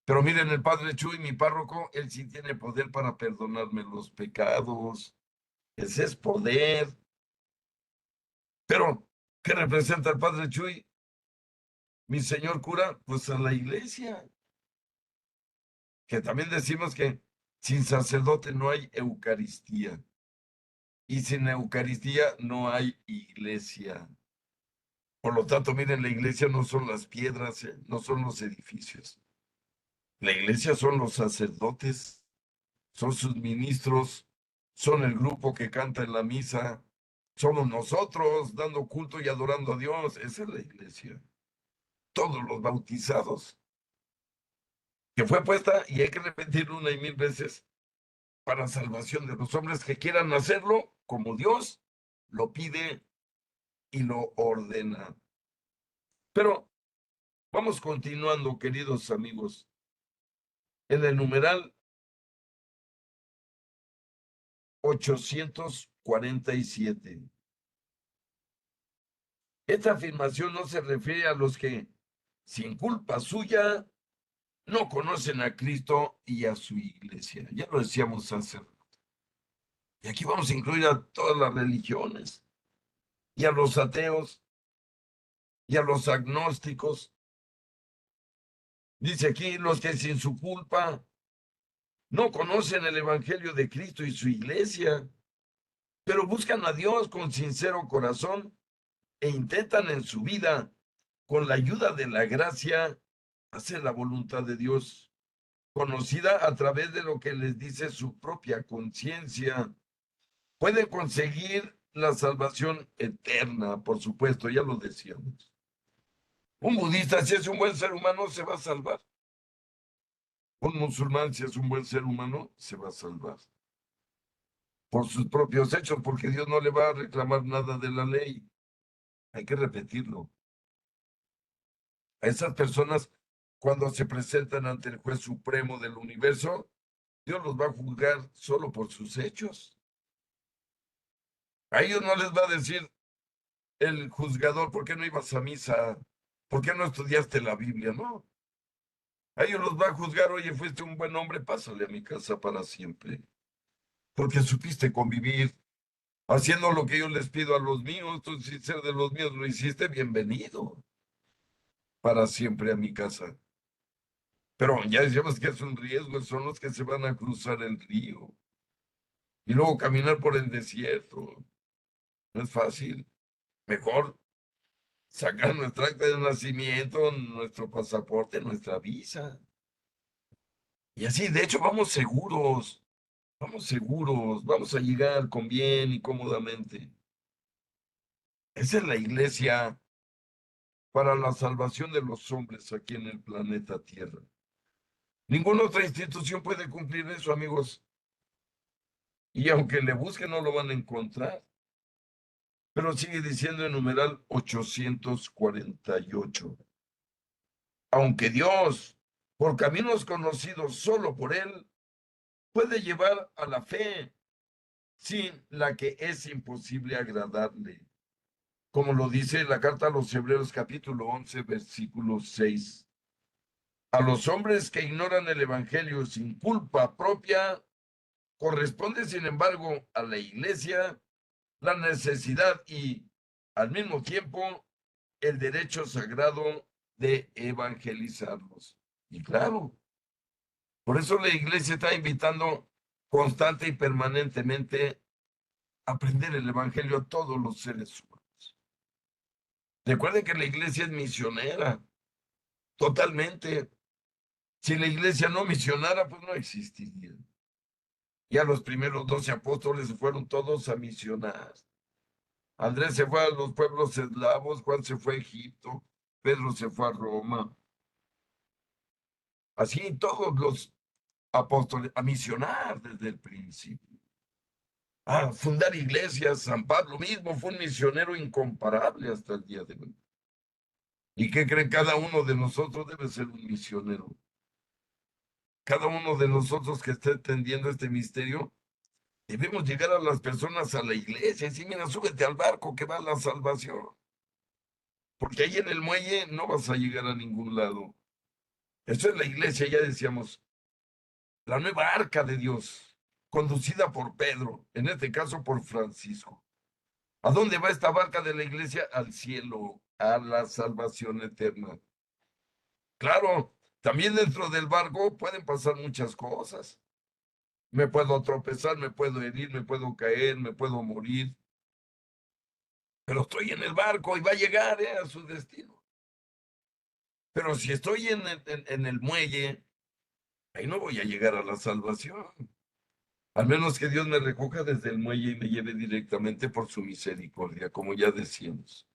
Pero miren, el padre Chuy, mi párroco, él sí tiene poder para perdonarme los pecados. Ese es poder. Pero, ¿qué representa el padre Chuy? Mi señor cura, pues a la iglesia. Que también decimos que sin sacerdote no hay Eucaristía. Y sin Eucaristía no hay iglesia. Por lo tanto, miren, la iglesia no son las piedras, no son los edificios. La iglesia son los sacerdotes, son sus ministros, son el grupo que canta en la misa, somos nosotros dando culto y adorando a Dios. Esa es la iglesia. Todos los bautizados, que fue puesta, y hay que repetirlo una y mil veces, para salvación de los hombres que quieran hacerlo como Dios lo pide y lo ordena. Pero vamos continuando, queridos amigos. En el numeral 847. Esta afirmación no se refiere a los que, sin culpa suya, no conocen a Cristo y a su iglesia. Ya lo decíamos hace rato. Y aquí vamos a incluir a todas las religiones, y a los ateos, y a los agnósticos. Dice aquí, los que sin su culpa no conocen el Evangelio de Cristo y su iglesia, pero buscan a Dios con sincero corazón e intentan en su vida, con la ayuda de la gracia, hacer la voluntad de Dios, conocida a través de lo que les dice su propia conciencia. Pueden conseguir la salvación eterna, por supuesto, ya lo decíamos. Un budista, si es un buen ser humano, se va a salvar. Un musulmán, si es un buen ser humano, se va a salvar. por sus propios hechos, porque Dios no le va a reclamar nada de la ley. Hay que repetirlo. A esas personas, cuando se presentan ante el juez supremo del universo, Dios los va a juzgar solo por sus hechos. A ellos no les va a decir el juzgador, ¿por qué no ibas a misa? ¿Por qué no estudiaste la Biblia? No. A ellos los va a juzgar, oye, fuiste un buen hombre, pásale a mi casa para siempre. Porque supiste convivir, haciendo lo que yo les pido a los míos, tú sin ser de los míos lo hiciste, bienvenido para siempre a mi casa. Pero ya decíamos que es un riesgo, son los que se van a cruzar el río y luego caminar por el desierto. No es fácil. Mejor sacar nuestra acta de nacimiento, nuestro pasaporte, nuestra visa. Y así, de hecho, vamos seguros, vamos a llegar con bien y cómodamente. Esa es la iglesia para la salvación de los hombres aquí en el planeta Tierra. Ninguna otra institución puede cumplir eso, amigos. Y aunque le busquen, no lo van a encontrar. Pero sigue diciendo en numeral 848. Aunque Dios, por caminos conocidos solo por Él, puede llevar a la fe, sin la que es imposible agradarle. Como lo dice la carta a los Hebreos capítulo 11, versículo 6. A los hombres que ignoran el Evangelio sin culpa propia, corresponde, sin embargo, a la iglesia la necesidad y, al mismo tiempo, el derecho sagrado de evangelizarlos. Y claro, por eso la iglesia está invitando constante y permanentemente a aprender el evangelio a todos los seres humanos. Recuerden que la iglesia es misionera, totalmente. Si la iglesia no misionara, pues no existiría. Ya los primeros 12 apóstoles se fueron todos a misionar. Andrés se fue a los pueblos eslavos, Juan se fue a Egipto, Pedro se fue a Roma. Así todos los apóstoles a misionar desde el principio. A fundar iglesias, San Pablo mismo fue un misionero incomparable hasta el día de hoy. ¿Y qué creen? Cada uno de nosotros debe ser un misionero. Cada uno de nosotros que esté entendiendo este misterio, debemos llegar a las personas a la iglesia y decir, mira, súbete al barco que va a la salvación. Porque ahí en el muelle no vas a llegar a ningún lado. Eso es la iglesia, ya decíamos, la nueva arca de Dios, conducida por Pedro, en este caso por Francisco. ¿A dónde va esta barca de la iglesia? Al cielo, a la salvación eterna. Claro, también dentro del barco pueden pasar muchas cosas. Me puedo tropezar, me puedo herir, me puedo caer, me puedo morir, pero estoy en el barco y va a llegar a su destino. Pero si estoy en el muelle, ahí no voy a llegar a la salvación. Al menos que Dios me recoja desde el muelle y me lleve directamente por su misericordia, como ya decíamos.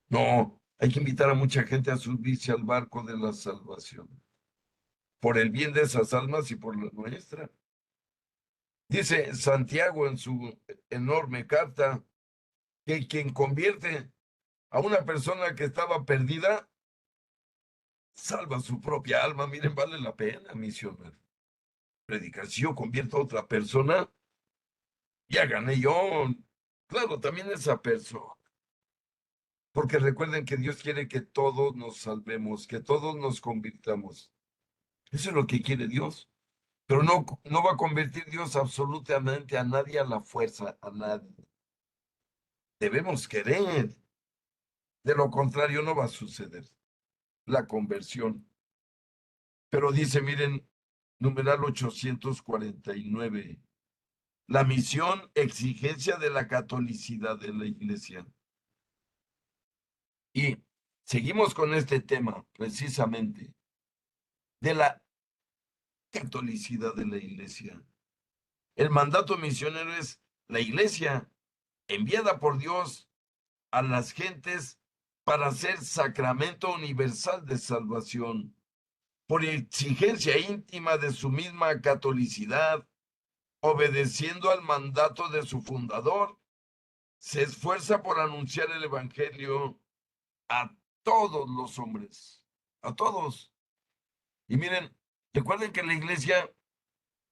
No, hay que invitar a mucha gente a subirse al barco de la salvación, por el bien de esas almas y por la nuestra. Dice Santiago en su enorme carta que quien convierte a una persona que estaba perdida, salva su propia alma. Miren, vale la pena misionar. Predicar, si yo convierto a otra persona, ya gané yo. Claro, también esa persona. Porque recuerden que Dios quiere que todos nos salvemos, que todos nos convirtamos. Eso es lo que quiere Dios. Pero no, no va a convertir Dios absolutamente a nadie a la fuerza, a nadie. Debemos querer. De lo contrario, no va a suceder la conversión. Pero dice, miren, numeral 849, la misión, exigencia de la catolicidad de la iglesia. Y seguimos con este tema, precisamente, de la catolicidad de la iglesia. El mandato misionero es la iglesia enviada por Dios a las gentes para ser sacramento universal de salvación, por exigencia íntima de su misma catolicidad, obedeciendo al mandato de su fundador, se esfuerza por anunciar el evangelio a todos los hombres, a todos. Y miren, recuerden que la iglesia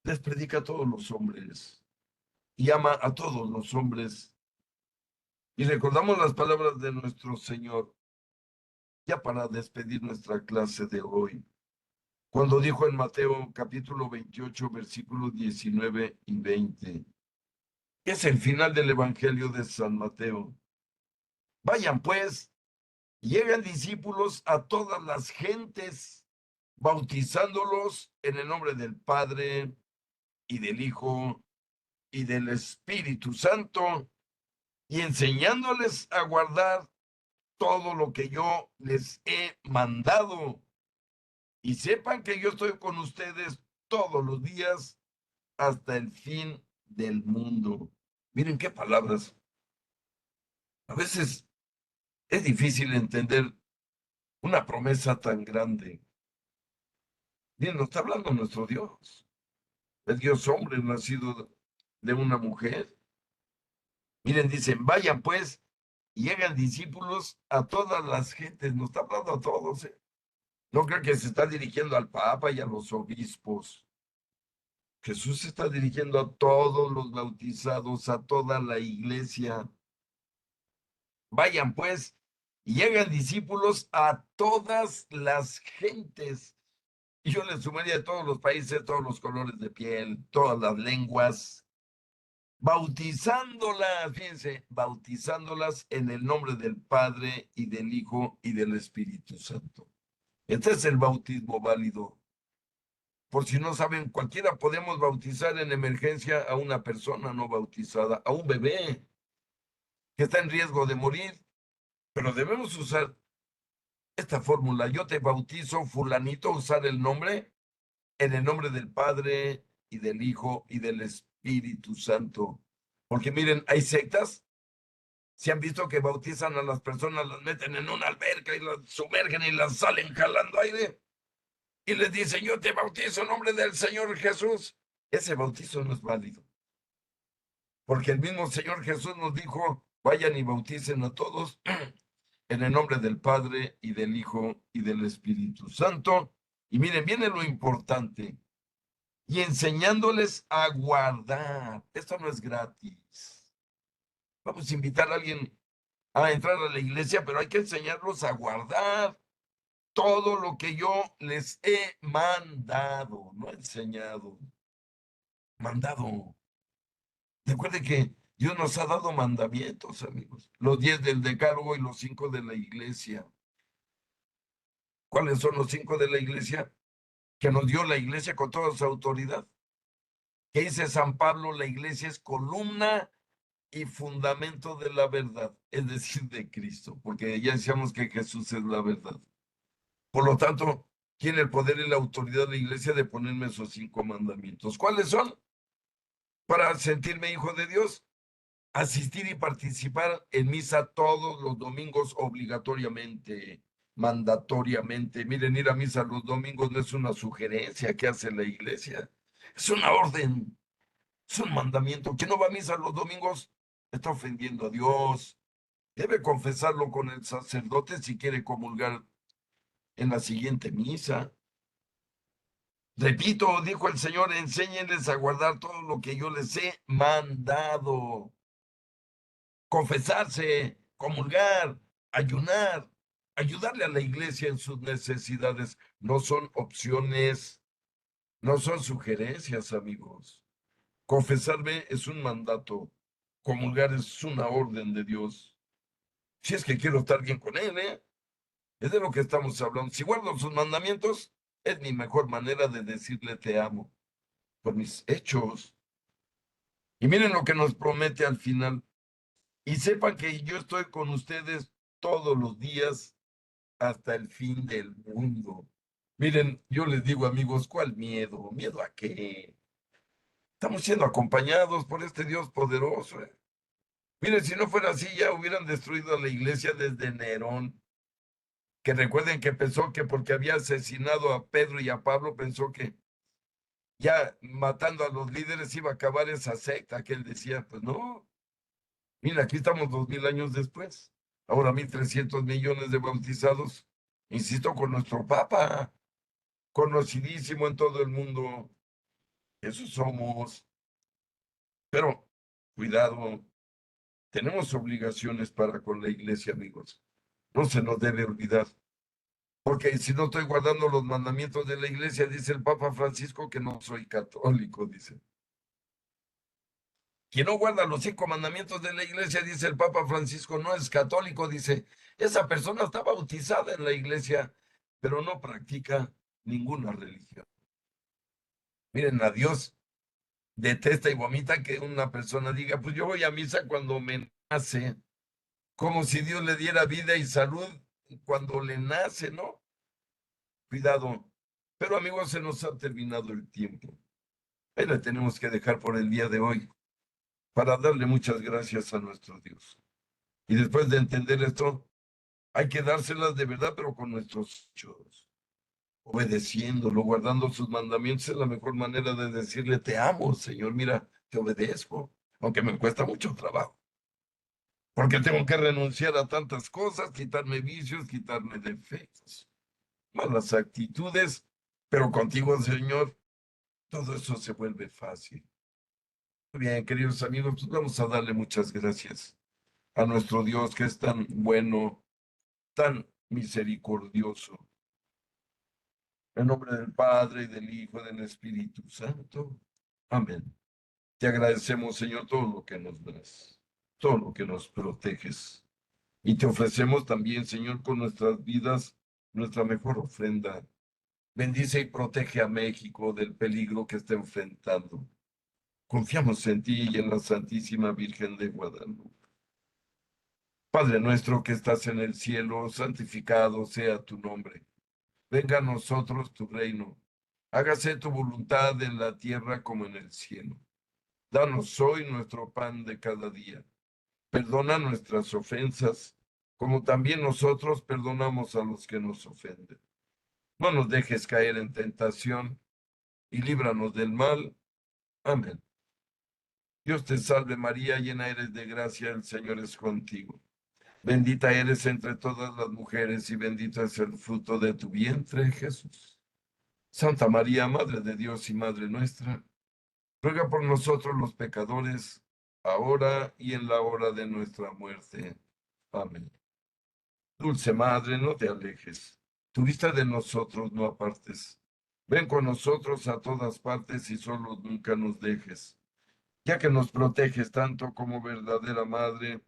les predica a todos los hombres y ama a todos los hombres. Y recordamos las palabras de nuestro Señor, ya para despedir nuestra clase de hoy, cuando dijo en Mateo capítulo 28, versículos 19 y 20, que es el final del Evangelio de San Mateo. Vayan pues, y hagan discípulos a todas las gentes, bautizándolos en el nombre del Padre y del Hijo y del Espíritu Santo, y enseñándoles a guardar todo lo que yo les he mandado. Y sepan que yo estoy con ustedes todos los días hasta el fin del mundo. Miren qué palabras. A veces es difícil entender una promesa tan grande. Miren, nos está hablando nuestro Dios, el Dios hombre nacido de una mujer. Miren, dicen, vayan pues y hagan discípulos a todas las gentes. Nos está hablando a todos, ¿eh? No creo que se está dirigiendo al Papa y a los obispos. Jesús se está dirigiendo a todos los bautizados, a toda la iglesia. Vayan pues y hagan discípulos a todas las gentes. Y yo les sumaría de todos los países, todos los colores de piel, todas las lenguas, bautizándolas, fíjense, bautizándolas en el nombre del Padre y del Hijo y del Espíritu Santo. Este es el bautismo válido. Por si no saben, cualquiera podemos bautizar en emergencia a una persona no bautizada, a un bebé que está en riesgo de morir, pero debemos usar esta fórmula. Yo te bautizo, fulanito, usar el nombre en el nombre del Padre y del Hijo y del Espíritu Santo. Porque miren, hay sectas, se han visto que bautizan a las personas, las meten en una alberca y las sumergen y las salen jalando aire y les dicen, yo te bautizo en nombre del Señor Jesús. Ese bautizo no es válido. Porque el mismo Señor Jesús nos dijo, vayan y bauticen a todos en el nombre del Padre y del Hijo y del Espíritu Santo. Y miren, viene lo importante. Y enseñándoles a guardar. Esto no es gratis. Vamos a invitar a alguien a entrar a la iglesia, pero hay que enseñarlos a guardar todo lo que yo les he mandado, no enseñado, mandado. Recuerde que Dios nos ha dado mandamientos, amigos. Los 10 del Decálogo y los 5 de la iglesia. ¿Cuáles son los 5 de la iglesia? Que nos dio la iglesia con toda su autoridad. ¿Qué dice San Pablo? La iglesia es columna y fundamento de la verdad, es decir, de Cristo, porque ya decíamos que Jesús es la verdad. Por lo tanto, tiene el poder y la autoridad de la iglesia de ponerme esos 5 mandamientos. ¿Cuáles son? Para sentirme hijo de Dios, asistir y participar en misa todos los domingos obligatoriamente, mandatoriamente. Miren, ir a misa los domingos no es una sugerencia que hace la iglesia, es una orden, es un mandamiento. Quien no va a misa los domingos está ofendiendo a Dios. Debe confesarlo con el sacerdote si quiere comulgar en la siguiente misa. Repito, dijo el Señor, enséñenles a guardar todo lo que yo les he mandado. Confesarse, comulgar, ayunar, ayudarle a la iglesia en sus necesidades. No son opciones, no son sugerencias, amigos. Confesarme es un mandato, comulgar es una orden de Dios. Si es que quiero estar bien con Él, ¿eh? Es de lo que estamos hablando. Si guardo sus mandamientos, es mi mejor manera de decirle te amo, por mis hechos. Y miren lo que nos promete al final. Y sepan que yo estoy con ustedes todos los días hasta el fin del mundo. Miren, yo les digo, amigos, ¿cuál miedo? ¿Miedo a qué? Estamos siendo acompañados por este Dios poderoso. Miren, si no fuera así, ya hubieran destruido la iglesia desde Nerón, que recuerden que pensó que porque había asesinado a Pedro y a Pablo, pensó que ya matando a los líderes iba a acabar esa secta que él decía, pues no, mira, aquí estamos 2000 años después, ahora 1300 millones de bautizados, insisto, con nuestro Papa, conocidísimo en todo el mundo, eso somos, pero cuidado, tenemos obligaciones para con la iglesia, amigos, no se nos debe olvidar. Porque si no estoy guardando los mandamientos de la iglesia, dice el Papa Francisco que no soy católico, dice. Quien no guarda los 5 mandamientos de la iglesia, dice el Papa Francisco, no es católico, dice. Esa persona está bautizada en la iglesia, pero no practica ninguna religión. Miren, a Dios detesta y vomita que una persona diga, pues yo voy a misa cuando me nace, como si Dios le diera vida y salud cuando le nace, ¿no? Cuidado. Pero amigos, se nos ha terminado el tiempo. Ahí la tenemos que dejar por el día de hoy para darle muchas gracias a nuestro Dios. Y después de entender esto, hay que dárselas de verdad, pero con nuestros hechos, obedeciéndolo, guardando sus mandamientos, es la mejor manera de decirle, te amo, Señor, mira, te obedezco, aunque me cuesta mucho trabajo, porque tengo que renunciar a tantas cosas, quitarme vicios, quitarme defectos, malas actitudes, pero contigo, Señor, todo eso se vuelve fácil. Muy bien, queridos amigos, pues vamos a darle muchas gracias a nuestro Dios que es tan bueno, tan misericordioso. En nombre del Padre, y del Hijo, y del Espíritu Santo. Amén. Te agradecemos, Señor, todo lo que nos das, todo lo que nos proteges. Y te ofrecemos también, Señor, con nuestras vidas, nuestra mejor ofrenda. Bendice y protege a México del peligro que está enfrentando. Confiamos en ti y en la Santísima Virgen de Guadalupe. Padre nuestro que estás en el cielo, santificado sea tu nombre. Venga a nosotros tu reino. Hágase tu voluntad en la tierra como en el cielo. Danos hoy nuestro pan de cada día. Perdona nuestras ofensas, como también nosotros perdonamos a los que nos ofenden. No nos dejes caer en tentación y líbranos del mal. Amén. Dios te salve María, llena eres de gracia, el Señor es contigo. Bendita eres entre todas las mujeres y bendito es el fruto de tu vientre, Jesús. Santa María, Madre de Dios y Madre nuestra, ruega por nosotros los pecadores, ahora y en la hora de nuestra muerte. Amén. Dulce Madre, no te alejes, tu vista de nosotros no apartes. Ven con nosotros a todas partes y solo nunca nos dejes. Ya que nos proteges tanto como verdadera Madre,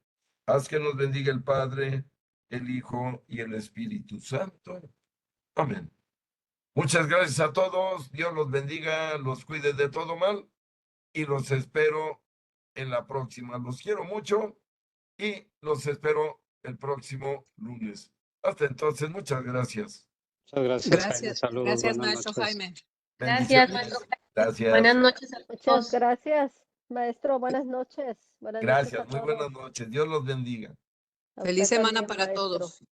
haz que nos bendiga el Padre, el Hijo y el Espíritu Santo. Amén. Muchas gracias a todos. Dios los bendiga, los cuide de todo mal y los espero en la próxima. Los quiero mucho y los espero el próximo lunes. Hasta entonces, muchas gracias. Muchas gracias, Jaime. Gracias, Saludos, gracias, buenas maestro noches. Jaime. Gracias, maestro. Bendiciones. Gracias. Buenas noches a Muchas todos. gracias, maestro. Buenas noches. Buenas noches Gracias. a Muy todos. buenas noches. Dios los bendiga. A Feliz usted semana también, para maestro. todos.